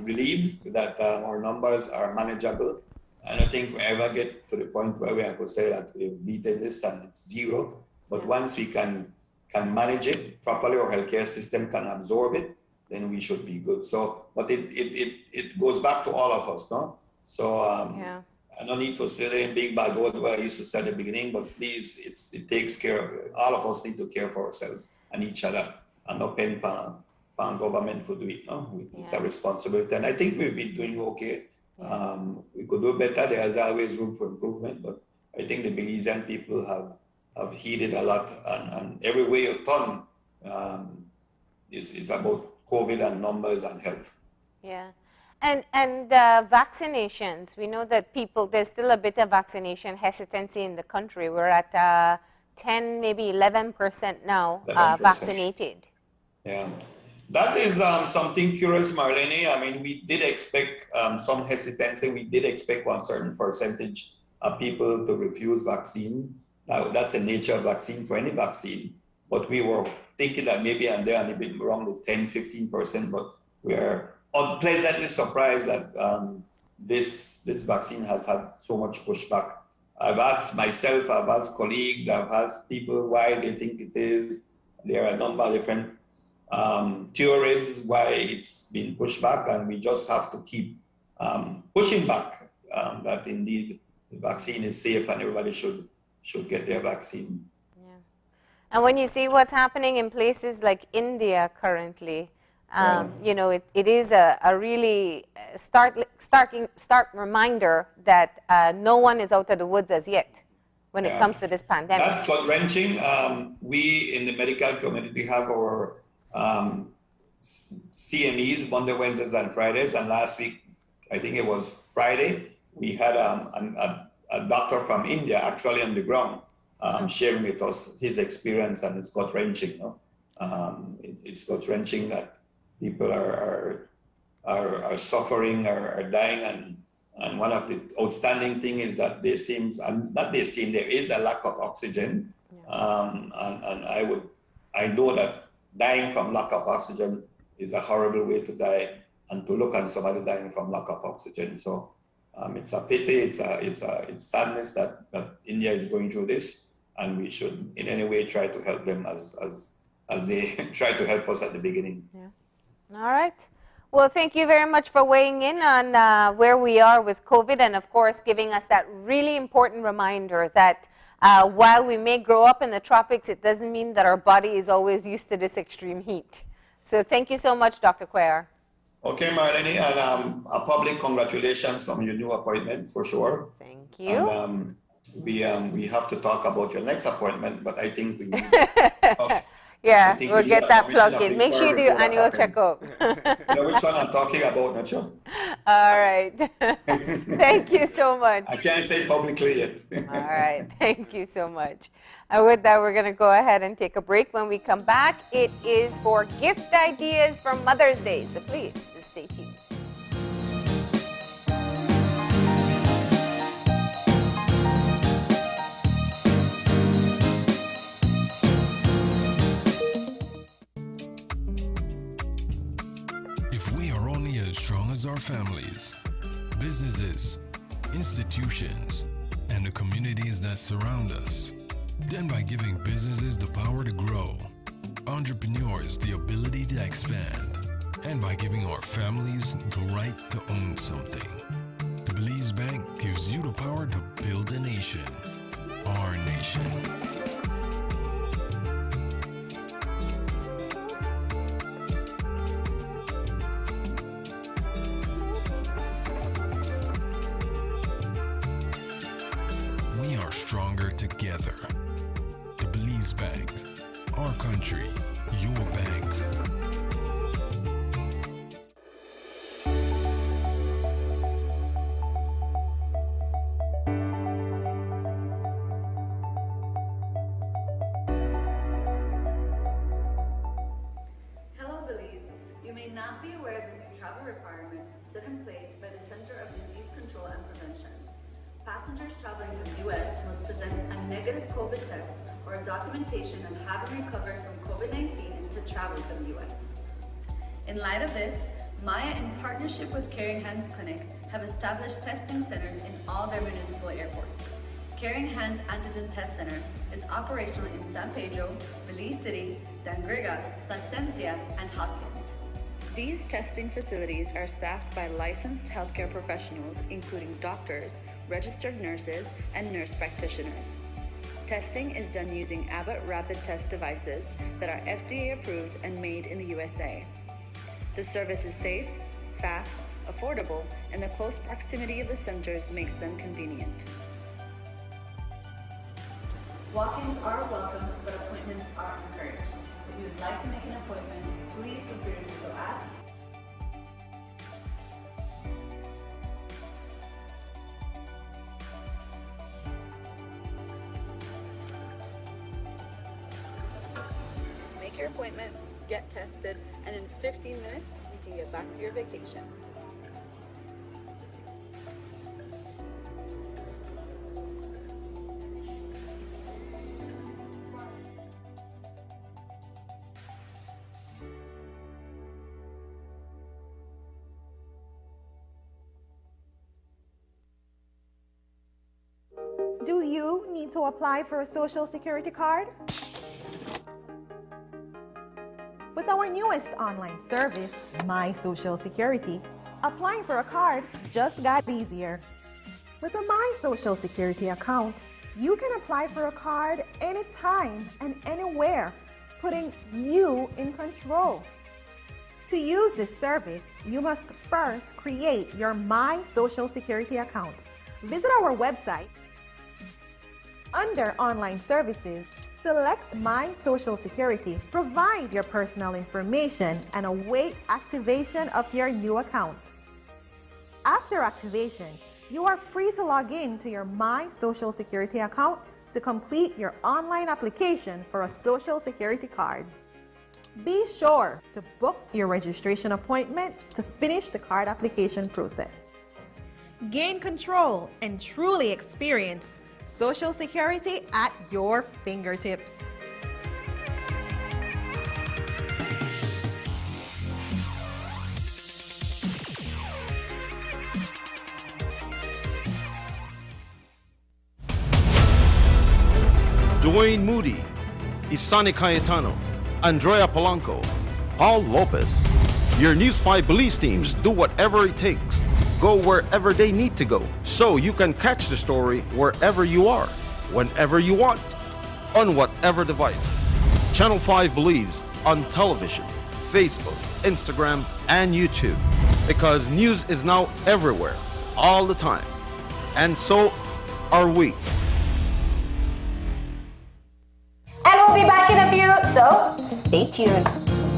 relief that our numbers are manageable. I don't think we ever get to the point where we have to say that we've beaten this and it's zero. But once we can manage it properly, our healthcare system can absorb it, then we should be good. So, but it goes back to all of us, no? So I don't need for saying big bad word where I used to say at the beginning, but please, it takes care of all of us need to care for ourselves and each other and not pen government to do it. No? It's a responsibility, and I think we've been doing okay. We could do better. There is always room for improvement, but I think the Belizean people have heeded a lot, and every way you turn is about COVID and numbers and health. Yeah. And vaccinations, we know that there's still a bit of vaccination hesitancy in the country. We're at 10, maybe 11% now 11%. Vaccinated. Yeah, that is something curious, Marlene. I mean, we did expect some hesitancy. We did expect one certain percentage of people to refuse vaccine. Now, that's the nature of vaccine for any vaccine. But we were thinking that maybe and there and a bit around the 10, 15%, but we are unpleasantly surprised that this vaccine has had so much pushback. I've asked myself, I've asked colleagues, I've asked people why they think it is. There are a number of different theories why it's been pushed back, and we just have to keep pushing back that indeed the vaccine is safe and everybody should get their vaccine. Yeah. And when you see what's happening in places like India currently, you know, it is a really stark reminder that no one is out of the woods as yet when it comes to this pandemic. That's gut-wrenching. We in the medical community have our CMEs, Monday, Wednesdays, and Fridays. And last week, I think it was Friday, we had a doctor from India actually on the ground sharing with us his experience, and it's gut-wrenching. You know? It's gut-wrenching that people are suffering, are dying, and one of the outstanding thing is that there is a lack of oxygen, and I know that dying from lack of oxygen is a horrible way to die, and to look at somebody dying from lack of oxygen. So it's a pity, it's sadness that India is going through this, and we should in any way try to help them as they tried to help us at the beginning. Yeah. All right. Well, thank you very much for weighing in on where we are with COVID, and of course giving us that really important reminder that while we may grow up in the tropics, it doesn't mean that our body is always used to this extreme heat. So thank you so much, Dr. Cuellar. Okay, Marlene, and a public congratulations from your new appointment for sure. Thank you. And, we have to talk about your next appointment, but I think we need yeah, we'll get that plugged in. Make sure you do your annual checkup. You know which one I'm talking about, not sure. All right. Thank you so much. I can't say publicly yet. All right. Thank you so much. And with that, we're going to go ahead and take a break. When we come back, it is for gift ideas for Mother's Day. So please stay tuned. Strong as our families, businesses, institutions, and the communities that surround us. Then by giving businesses the power to grow, entrepreneurs the ability to expand, and by giving our families the right to own something. The Belize Bank gives you the power to build a nation, our nation. Stronger together. The Belize Bank. Our country. Your bank. Hello, Belize. You may not be aware that new travel requirements set in place by the Center of Disease Control and Prevention. Passengers traveling to the U.S. must present a negative COVID test or a documentation of having recovered from COVID-19 to travel to the U.S. In light of this, Maya, in partnership with Caring Hands Clinic, have established testing centers in all their municipal airports. Caring Hands Antigen Test Center is operational in San Pedro, Belize City, Dangriga, Placencia, and Hopkins. These testing facilities are staffed by licensed healthcare professionals, including doctors, registered nurses, and nurse practitioners. Testing is done using Abbott rapid test devices that are FDA approved and made in the USA. The service is safe, fast, affordable, and the close proximity of the centers makes them convenient. Walk-ins are welcomed, but appointments are encouraged. If you would like to make an appointment, please feel free to do so at Make your appointment, get tested, and in 15 minutes, you can get back to your vacation. Do you need to apply for a Social Security card? With our newest online service, My Social Security, applying for a card just got easier. With a My Social Security account, you can apply for a card anytime and anywhere, putting you in control. To use this service, you must first create your My Social Security account. Visit our website. Under Online Services, select My Social Security, provide your personal information, and await activation of your new account. After activation, you are free to log in to your My Social Security account to complete your online application for a Social Security card. Be sure to book your registration appointment to finish the card application process. Gain control and truly experience Social Security at your fingertips. Dwayne Moody, Isani Cayetano, Andrea Polanco, Paul Lopez. Your News 5 Police teams do whatever it takes. Go wherever they need to go, so you can catch the story wherever you are, whenever you want, on whatever device. Channel 5 believes on television, Facebook, Instagram, and YouTube, because news is now everywhere, all the time. And so are we. And we'll be back in a few, so stay tuned.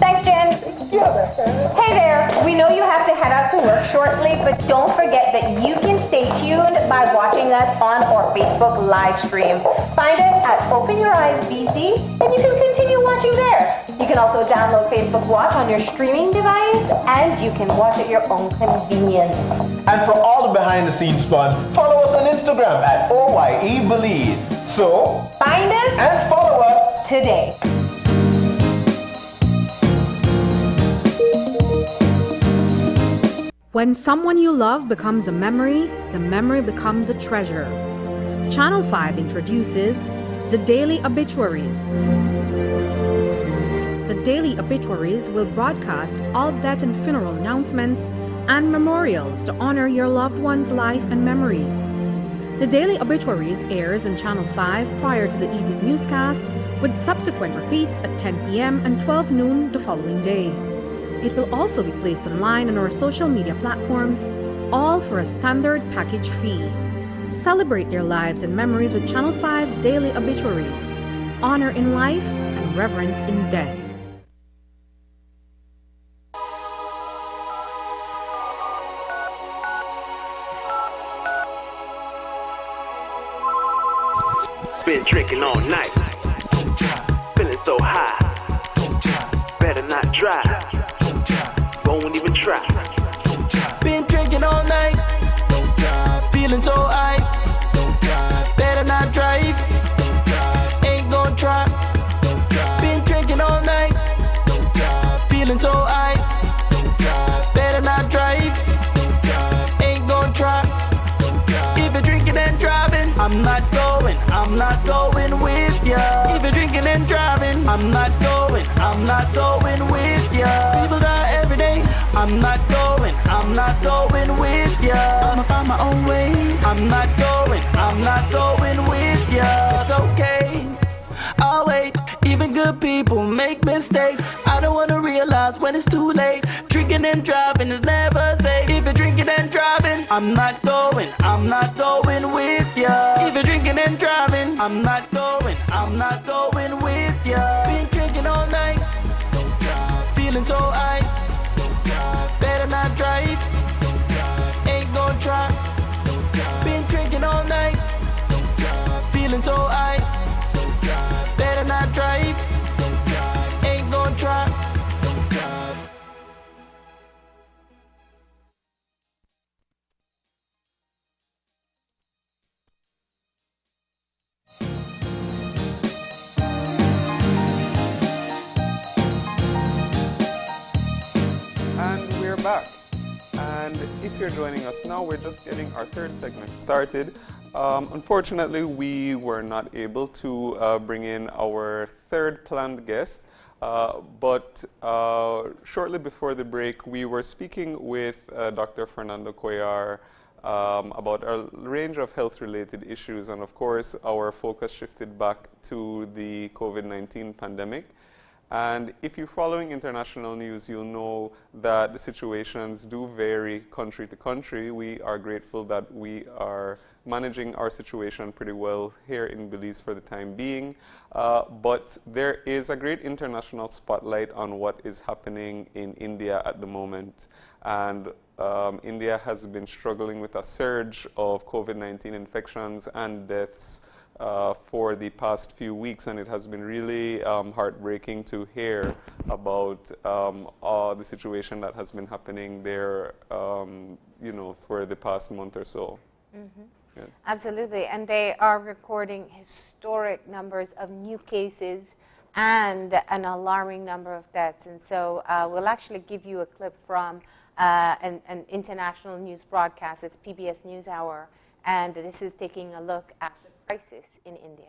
Thanks, Jen. Hey there, we know you have to head out to work shortly, but don't forget that you can stay tuned by watching us on our Facebook live stream. Find us at Open Your Eyes BC, and you can continue watching there. You can also download Facebook Watch on your streaming device, and you can watch at your own convenience. And for all the behind-the-scenes fun, follow us on Instagram at OYE Belize. So, find us and follow us today. When someone you love becomes a memory, the memory becomes a treasure. Channel 5 introduces the Daily Obituaries. The Daily Obituaries will broadcast all death and funeral announcements and memorials to honor your loved one's life and memories. The Daily Obituaries airs on Channel 5 prior to the evening newscast, with subsequent repeats at 10 p.m. and 12 noon the following day. It will also be placed online on our social media platforms, all for a standard package fee. Celebrate their lives and memories with Channel 5's Daily Obituaries. Honor in life and reverence in death. Been drinking all night, feeling so high, better not drive, won't even try. Been drinking all night, feeling so high, better not drive, ain't gonna try. Been drinking all night, feeling so high, better not drive, ain't gonna try. If you're drinking and driving, I'm not going with ya. If you're drinking and driving, I'm not going with ya. People die every day, I'm not going with ya. I'ma find my own way, I'm not going with ya. It's okay, I'll wait. Even good people make mistakes. I don't wanna realize when it's too late. Drinking I'm not going with ya. If you're drinking and driving, I'm not going with ya. Been drinking all night, don't drive. Feeling so high, don't drive. Better not drive, don't drive. Ain't gonna try, don't drive. Been drinking all night, don't drive. Feeling so high, don't drive. Better not drive, don't drive. Ain't gonna try, don't drive. And we're back. And if you're joining us now, we're just getting our third segment started. Unfortunately, we were not able to bring in our third planned guest, but shortly before the break, we were speaking with Dr. Fernando Cuellar about a range of health-related issues, and of course, our focus shifted back to the COVID-19 pandemic. And if you're following international news, you'll know that the situations do vary country to country. We are grateful that we are managing our situation pretty well here in Belize for the time being. But there is a great international spotlight on what is happening in India at the moment. And India has been struggling with a surge of COVID-19 infections and deaths for the past few weeks, and it has been really heartbreaking to hear about the situation that has been happening there, for the past month or so. Mm-hmm. Yeah. Absolutely, and they are recording historic numbers of new cases and an alarming number of deaths. And so we'll actually give you a clip from an international news broadcast. It's PBS NewsHour, and this is taking a look at the crisis in India.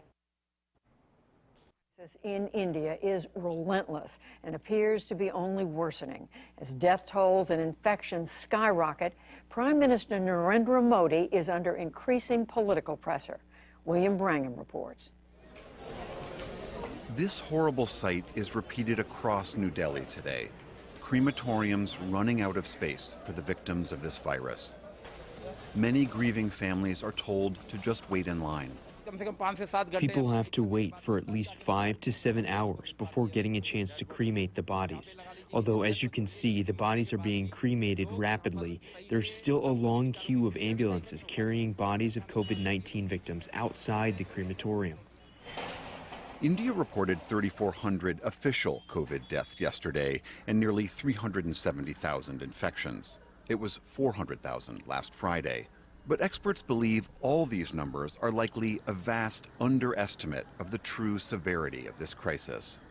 In India is relentless and appears to be only worsening. As death tolls and infections skyrocket, Prime Minister Narendra Modi is under increasing political pressure. William Brangham reports. This horrible sight is repeated across New Delhi today. Crematoriums running out of space for the victims of this virus. Many grieving families are told to just wait in line. People have to wait for at least 5 to 7 hours before getting a chance to cremate the bodies. Although, as you can see, the bodies are being cremated rapidly, there's still a long queue of ambulances carrying bodies of COVID-19 victims outside the crematorium. India reported 3,400 official COVID deaths yesterday and nearly 370,000 infections. It was 400,000 last Friday. But experts believe all these numbers are likely a vast underestimate of the true severity of this crisis.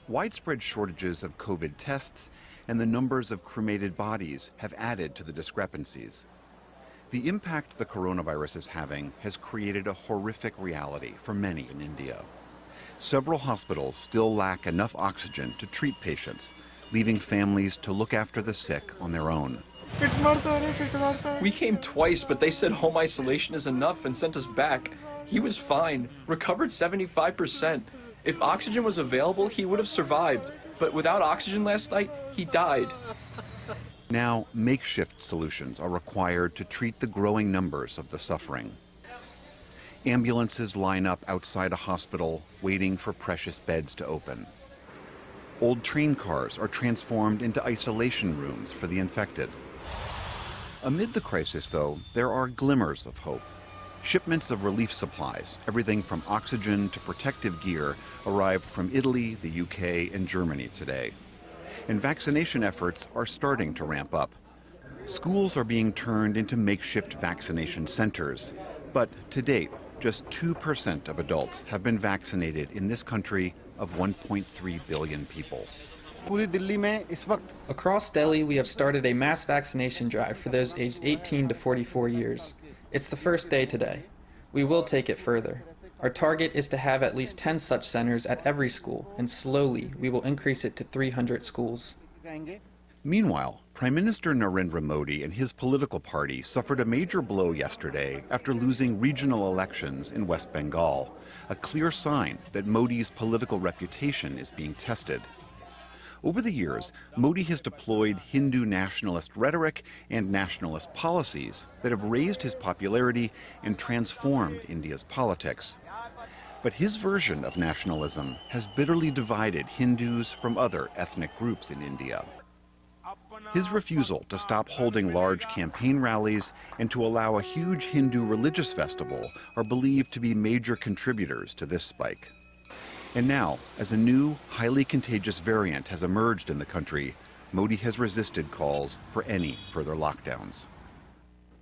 Widespread shortages of COVID tests and the numbers of cremated bodies have added to the discrepancies. The impact the coronavirus is having has created a horrific reality for many in India. Several hospitals still lack enough oxygen to treat patients, leaving families to look after the sick on their own. We came twice, but they said home isolation is enough and sent us back. He was fine, recovered 75%. If oxygen was available, he would have survived. But without oxygen last night, he died. Now, makeshift solutions are required to treat the growing numbers of the suffering. Ambulances line up outside a hospital, waiting for precious beds to open. Old train cars are transformed into isolation rooms for the infected. Amid the crisis, though, there are glimmers of hope. Shipments of relief supplies, everything from oxygen to protective gear, arrived from Italy, the UK, and Germany today. And vaccination efforts are starting to ramp up. Schools are being turned into makeshift vaccination centers. But to date, just 2% of adults have been vaccinated in this country of 1.3 billion people. Across Delhi, we have started a mass vaccination drive for those aged 18 to 44 years. It's the first day today. We will take it further. Our target is to have at least 10 such centers at every school, and slowly we will increase it to 300 schools. Meanwhile, Prime Minister Narendra Modi and his political party suffered a major blow yesterday after losing regional elections in West Bengal, a clear sign that Modi's political reputation is being tested. Over the years, Modi has deployed Hindu nationalist rhetoric and nationalist policies that have raised his popularity and transformed India's politics. But his version of nationalism has bitterly divided Hindus from other ethnic groups in India. His refusal to stop holding large campaign rallies and to allow a huge Hindu religious festival are believed to be major contributors to this spike. And now, as a new, highly contagious variant has emerged in the country, Modi has resisted calls for any further lockdowns.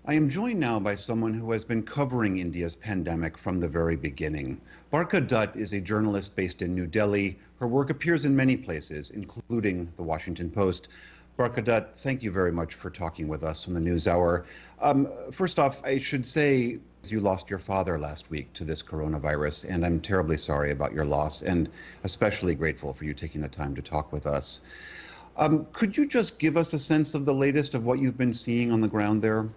I am joined now by someone who has been covering India's pandemic from the very beginning. Barkha Dutt is a journalist based in New Delhi. Her work appears in many places, including The Washington Post. Barkha Dutt, thank you very much for talking with us on the NewsHour. First off, I should say you lost your father last week to this coronavirus, and I'm terribly sorry about your loss, and especially grateful for you taking the time to talk with us. Could you just give us a sense of the latest of what you've been seeing on the ground there?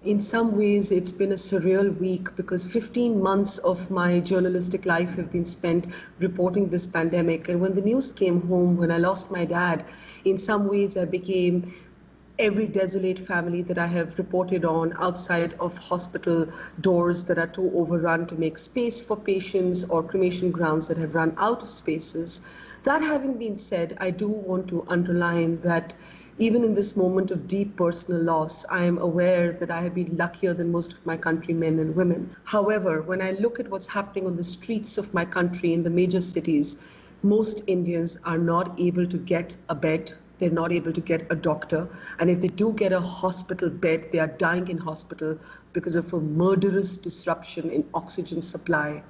In some ways, it's been a surreal week because 15 months of my journalistic life have been spent reporting this pandemic. And when the news came home, when I lost my dad, in some ways I became every desolate family that I have reported on outside of hospital doors that are too overrun to make space for patients, or cremation grounds that have run out of spaces. That having been said, I do want to underline that even in this moment of deep personal loss, I am aware that I have been luckier than most of my countrymen and women. However, when I look at what's happening on the streets of my country in the major cities, most Indians are not able to get a bed. They're not able to get a doctor. And if they do get a hospital bed, they are dying in hospital because of a murderous disruption in oxygen supply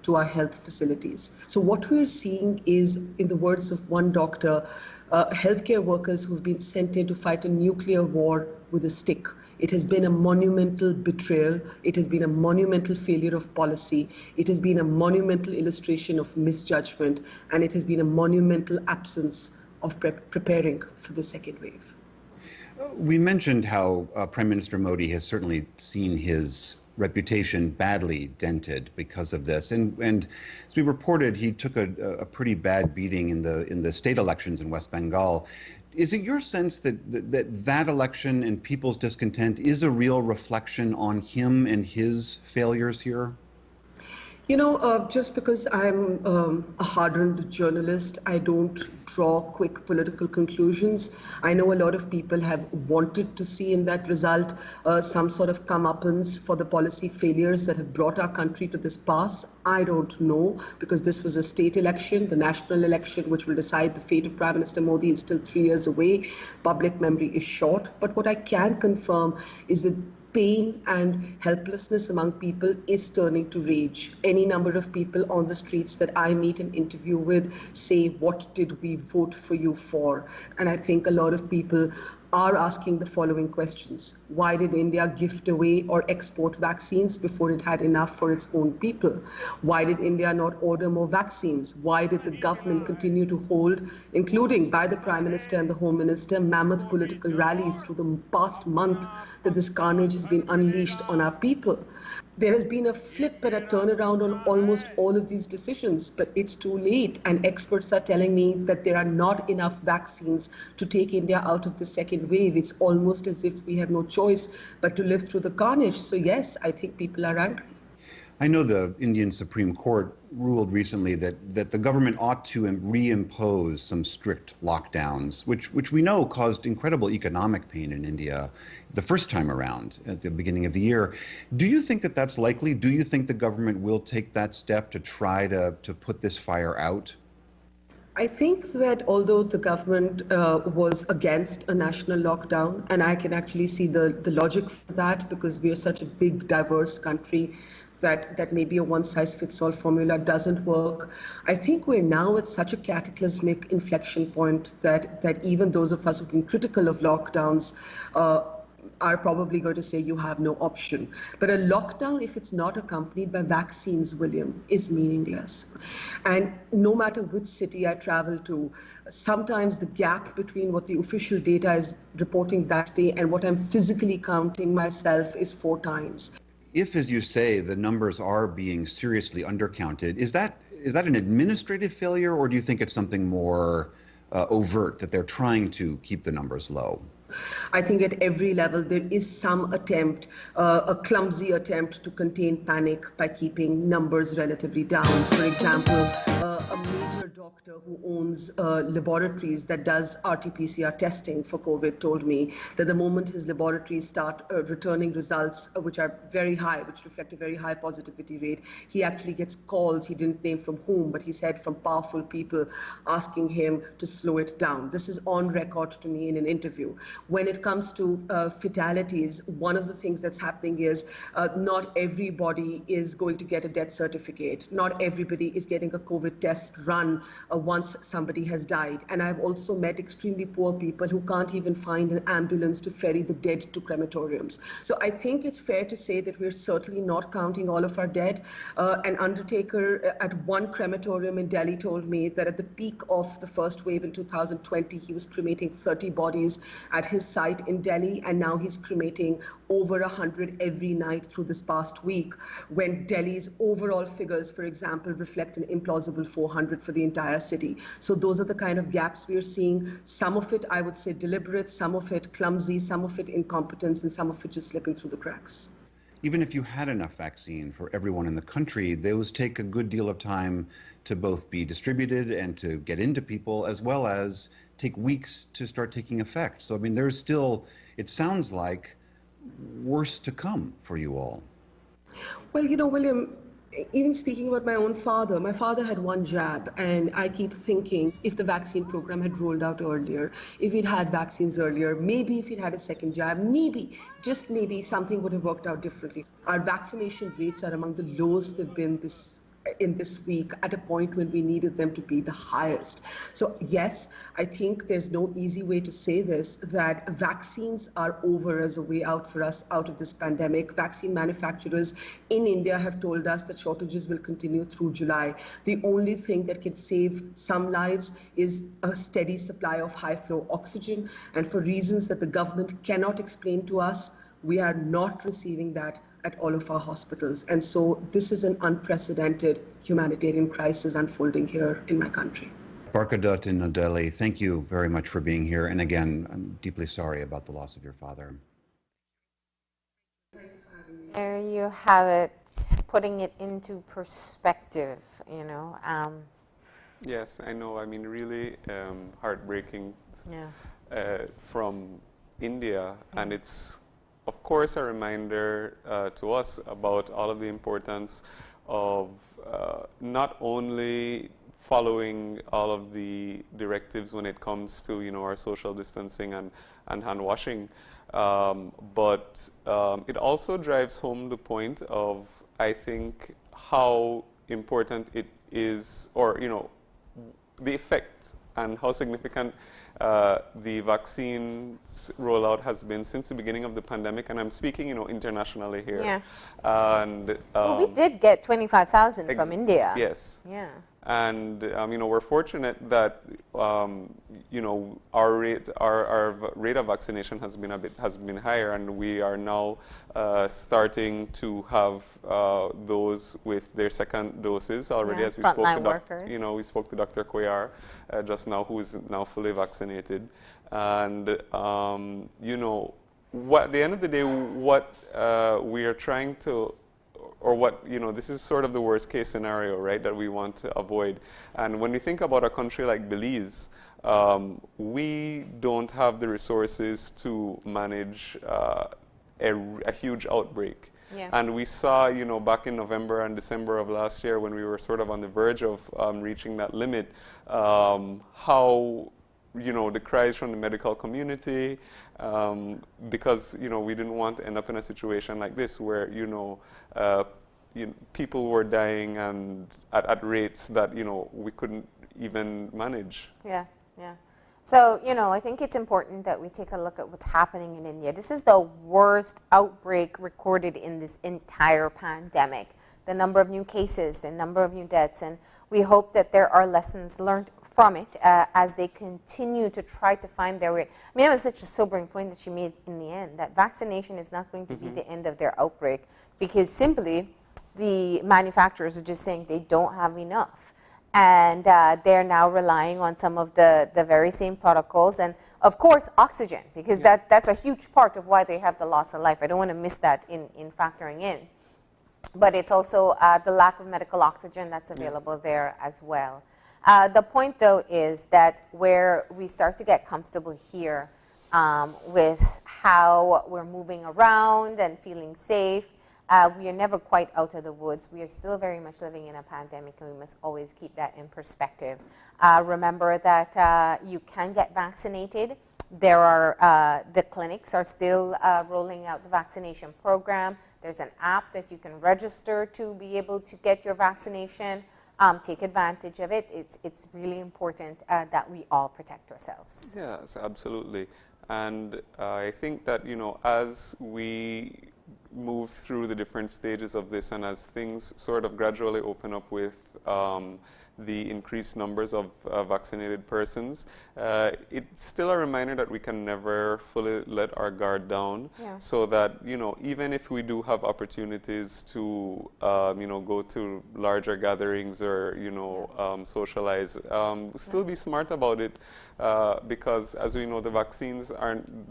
to our health facilities. So what we're seeing is, in the words of one doctor, healthcare workers who've been sent in to fight a nuclear war with a stick. It has been a monumental betrayal. It has been a monumental failure of policy. It has been a monumental illustration of misjudgment, and it has been a monumental absence of preparing for the second wave. We mentioned how Prime Minister Modi has certainly seen his reputation badly dented because of this, and as we reported, he took a pretty bad beating in the state elections in West Bengal. Is it your sense that that election and people's discontent is a real reflection on him and his failures here? You know, just because I'm a hardened journalist, I don't draw quick political conclusions. I know a lot of people have wanted to see in that result some sort of comeuppance for the policy failures that have brought our country to this pass. I don't know, because this was a state election. The national election, which will decide the fate of Prime Minister Modi, is still 3 years away. Public memory is short. But what I can confirm is that pain and helplessness among people is turning to rage. Any number of people on the streets that I meet and interview with say, what did we vote for you for? And I think a lot of people are asking the following questions. Why did India gift away or export vaccines before it had enough for its own people? Why did India not order more vaccines? Why did the government continue to hold, including by the Prime Minister and the Home Minister, mammoth political rallies through the past month that this carnage has been unleashed on our people? There has been a flip and a turnaround on almost all of these decisions, but it's too late. And experts are telling me that there are not enough vaccines to take India out of the second wave. It's almost as if we have no choice but to live through the carnage. So yes, I think people are angry. I know the Indian Supreme Court ruled recently that the government ought to reimpose some strict lockdowns, which we know caused incredible economic pain in India the first time around at the beginning of the year. Do you think that that's likely? Do you think the government will take that step to try to put this fire out? I think that although the government was against a national lockdown, and I can actually see the logic for that, because we are such a big, diverse country, that maybe a one-size-fits-all formula doesn't work. I think we're now at such a cataclysmic inflection point that even those of us who've been critical of lockdowns are probably going to say you have no option. But a lockdown, if it's not accompanied by vaccines, William, is meaningless. And no matter which city I travel to, sometimes the gap between what the official data is reporting that day and what I'm physically counting myself is 4 times. If, as you say, the numbers are being seriously undercounted, is that an administrative failure, or do you think it's something more overt, that they're trying to keep the numbers low? I think at every level there is some attempt, a clumsy attempt to contain panic by keeping numbers relatively down. For example, a major doctor who owns laboratories that does RT-PCR testing for COVID told me that the moment his laboratories start returning results which are very high, which reflect a very high positivity rate, he actually gets calls, he didn't name from whom, but he said from powerful people asking him to slow it down. This is on record to me in an interview. When it comes to fatalities, one of the things that's happening is not everybody is going to get a death certificate. Not everybody is getting a COVID test run once somebody has died. And I've also met extremely poor people who can't even find an ambulance to ferry the dead to crematoriums. So I think it's fair to say that we're certainly not counting all of our dead. An undertaker at one crematorium in Delhi told me that at the peak of the first wave in 2020, he was cremating 30 bodies at his site in Delhi, and now he's cremating over 100 every night through this past week, when Delhi's overall figures, for example, reflect an implausible 400 for the entire city. So those are the kind of gaps we are seeing. Some of it, I would say, deliberate, some of it clumsy, some of it incompetence, and some of it just slipping through the cracks. Even if you had enough vaccine for everyone in the country, those take a good deal of time to both be distributed and to get into people, as well as take weeks to start taking effect. So, I mean, there's still, it sounds like, worse to come for you all. Well, you know, William, even speaking about my own father, my father had one jab, and I keep thinking if the vaccine program had rolled out earlier, if we'd had vaccines earlier, maybe if he'd had a second jab, maybe, just maybe, something would have worked out differently. Our vaccination rates are among the lowest they've been in this week, at a point when we needed them to be the highest. So yes, I think there's no easy way to say this, that vaccines are over as a way out for us out of this pandemic. Vaccine manufacturers in India have told us that shortages will continue through July. The only thing that can save some lives is a steady supply of high flow oxygen. And for reasons that the government cannot explain to us, we are not receiving that at all of our hospitals. And so this is an unprecedented humanitarian crisis unfolding here in my country. Barkadut in New Delhi, thank you very much for being here. And again, I'm deeply sorry about the loss of your father. There you have it, putting it into perspective, you know. Yes, I know. I mean, really heartbreaking from India, and it's of course a reminder to us about all of the importance of not only following all of the directives when it comes to, you know, our social distancing and hand washing, but it also drives home the point of, I think, how important it is, or, you know, the effect and how significant the vaccines rollout has been since the beginning of the pandemic, and I'm speaking, you know, internationally here. Yeah. And well, we did get 25,000 from India. Yes. Yeah. And you know, we're fortunate that you know, our rate of vaccination has been higher, and we are now starting to have those with their second doses already. As we spoke to you know, we spoke to Dr. Koyar just now, who is now fully vaccinated, and you know, at the end of the day, what we are trying to, or what, you know, this is sort of the worst case scenario, right, that we want to avoid. And when we think about a country like Belize, we don't have the resources to manage a huge outbreak. Yeah. And we saw, you know, back in November and December of last year, when we were sort of on the verge of reaching that limit, how, you know, the cries from the medical community, because, you know, we didn't want to end up in a situation like this where, you know, people were dying and at rates that, you know, we couldn't even manage. Yeah, yeah. So, you know, I think it's important that we take a look at what's happening in India. This is the worst outbreak recorded in this entire pandemic. The number of new cases, the number of new deaths, and we hope that there are lessons learned from it as they continue to try to find their way. I mean, it was such a sobering point that she made in the end, that vaccination is not going to be the end of their outbreak, because simply the manufacturers are just saying they don't have enough. and they're now relying on some of the very same protocols, and of course oxygen, because that's a huge part of why they have the loss of life. I don't want to miss that in factoring in. But it's also the lack of medical oxygen that's available there as well. The point, though, is that where we start to get comfortable here with how we're moving around and feeling safe, we are never quite out of the woods. We are still very much living in a pandemic, and we must always keep that in perspective. Remember that you can get vaccinated. There are, the clinics are still rolling out the vaccination program. There's an app that you can register to be able to get your vaccination. Take advantage of it. It's really important that we all protect ourselves. Yes, absolutely. And I think that, as we move through the different stages of this, and as things sort of gradually open up with the increased numbers of vaccinated persons, it's still a reminder that we can never fully let our guard down, so that, even if we do have opportunities to, go to larger gatherings or, socialize, still be smart about it, because as we know, the vaccines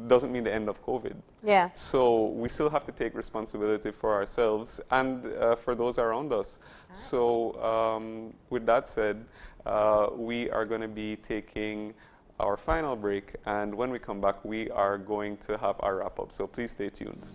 doesn't mean the end of COVID. Yeah. So we still have to take responsibility for ourselves and for those around us. So with that said, we are going to be taking our final break, and when we come back, we are going to have our wrap-up. So please stay tuned.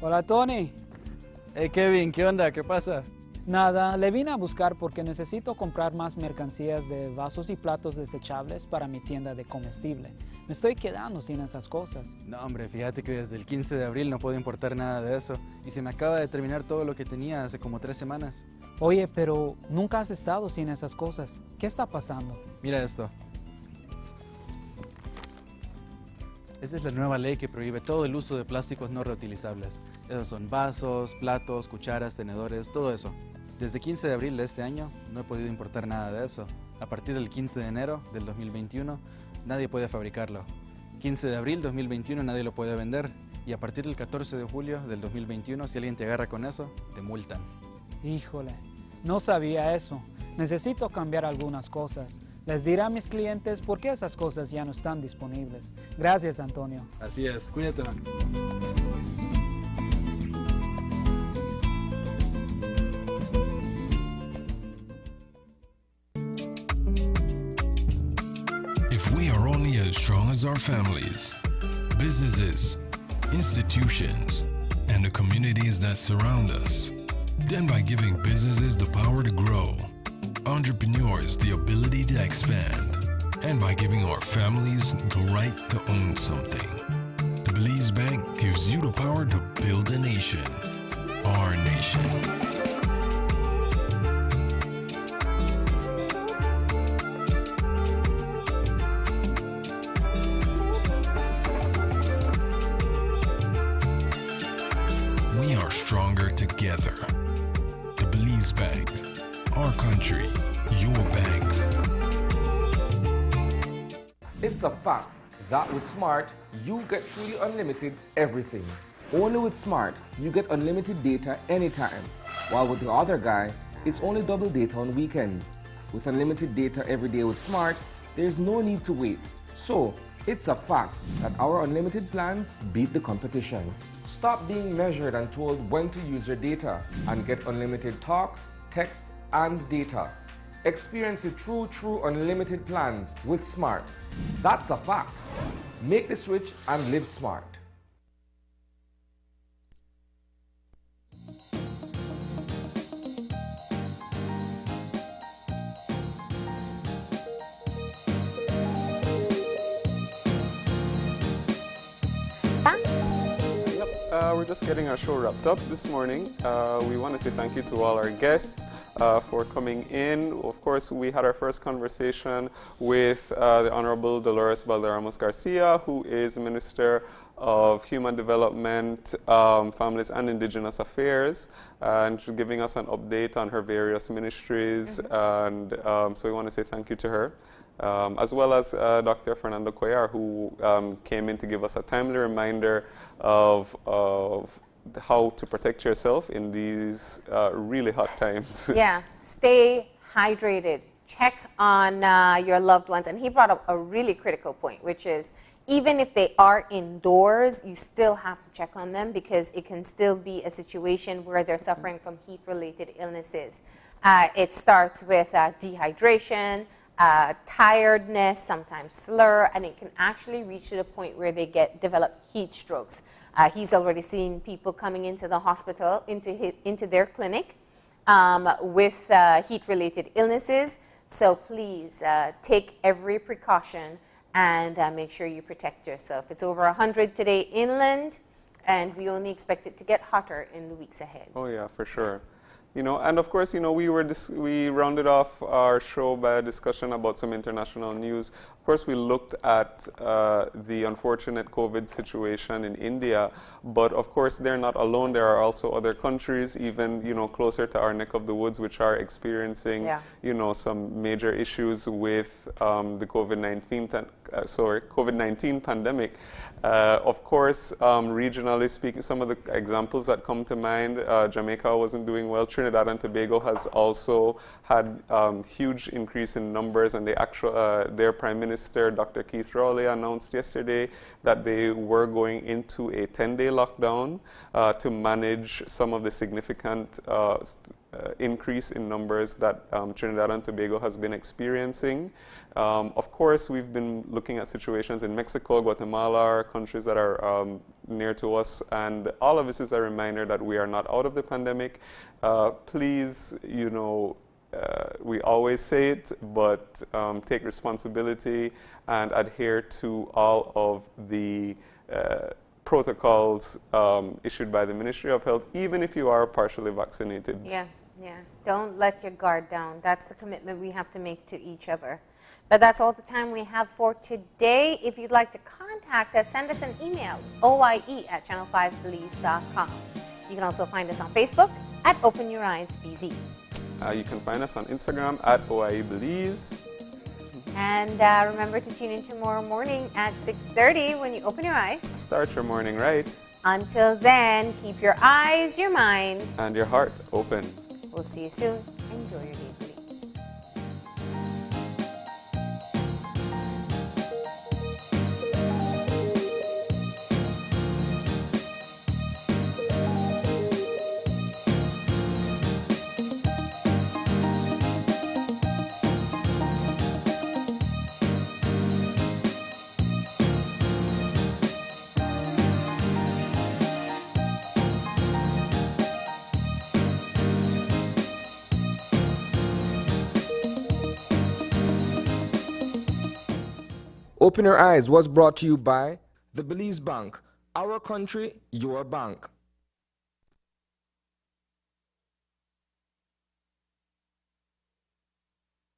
Hola, Tony. Hey, Kevin, ¿qué onda? ¿Qué pasa? Nada, le vine a buscar porque necesito comprar más mercancías de vasos y platos desechables para mi tienda de comestible. Me estoy quedando sin esas cosas. No, hombre, fíjate que desde el 15 de abril no puedo importar nada de eso. Y se me acaba de terminar todo lo que tenía hace como 3 semanas. Oye, pero nunca has estado sin esas cosas. ¿Qué está pasando? Mira esto. Esta es la nueva ley que prohíbe todo el uso de plásticos no reutilizables. Esos son vasos, platos, cucharas, tenedores, todo eso. Desde 15 de abril de este año no he podido importar nada de eso. A partir del 15 de enero del 2021 nadie puede fabricarlo. 15 de abril 2021 nadie lo puede vender. Y a partir del 14 de julio del 2021, si alguien te agarra con eso, te multan. Híjole, no sabía eso. Necesito cambiar algunas cosas. Les diré a mis clientes por qué esas cosas ya no están disponibles. Gracias, Antonio. Así es, cuídate. If we are only as strong as our families, businesses, institutions, and the communities that surround us, then by giving businesses the power to grow, entrepreneurs the ability to expand, and by giving our families the right to own something. The Belize Bank gives you the power to build a nation, our nation. We are stronger together. The Belize Bank. Our country, your bank. It's a fact that with Smart, you get truly unlimited everything. Only with Smart, you get unlimited data anytime. While with the other guy, it's only double data on weekends. With unlimited data every day with Smart, there's no need to wait. So, it's a fact that our unlimited plans beat the competition. Stop being measured and told when to use your data and get unlimited talk, text, and data. Experience the true unlimited plans with Smart. That's a fact. Make the switch and live smart. We're just getting our show wrapped up this morning. We want to say thank you to all our guests for coming in. Of course, we had our first conversation with the Honorable Dolores Balderamos Garcia, who is Minister of Human Development, Families and Indigenous Affairs, and she's giving us an update on her various ministries. And so we want to say thank you to her. As well as Dr. Fernando Cuellar, who came in to give us a timely reminder of how to protect yourself in these really hot times. Yeah, stay hydrated. Check on your loved ones. And he brought up a really critical point, which is even if they are indoors, you still have to check on them because it can still be a situation where they're suffering from heat-related illnesses. It starts with dehydration, tiredness, sometimes slur, and it can actually reach to the point where they develop heat strokes. He's already seen people coming into the hospital, into their clinic with heat-related illnesses. So please take every precaution and make sure you protect yourself. It's over 100 today inland, and we only expect it to get hotter in the weeks ahead. Oh yeah, for sure. You know, and of course, you know, we rounded off our show by a discussion about some international news. Of course, we looked at the unfortunate COVID situation in India, but of course, they're not alone. There are also other countries, even, you know, closer to our neck of the woods, which are experiencing, you know, some major issues with the COVID-19 pandemic. Of course, regionally speaking, some of the examples that come to mind, Jamaica wasn't doing well. Trinidad and Tobago has also had huge increase in numbers, and their Prime Minister, Dr. Keith Rowley, announced yesterday that they were going into a 10-day lockdown to manage some of the significant increase in numbers that Trinidad and Tobago has been experiencing. Of course, we've been looking at situations in Mexico, Guatemala, countries that are near to us, and all of this is a reminder that we are not out of the pandemic. Please, you know, we always say it, but take responsibility and adhere to all of the protocols issued by the Ministry of Health, even if you are partially vaccinated. Yeah. Don't let your guard down. That's the commitment we have to make to each other. But that's all the time we have for today. If you'd like to contact us, send us an email, oie@channel5belize.com. You can also find us on Facebook at Open Your Eyes BZ. You can find us on Instagram at OIEBelize. And remember to tune in tomorrow morning at 6:30 when you open your eyes. Start your morning right. Until then, keep your eyes, your mind, and your heart open. We'll see you soon. Enjoy your day, please. Open Your Eyes was brought to you by the Belize Bank. Our country, your bank.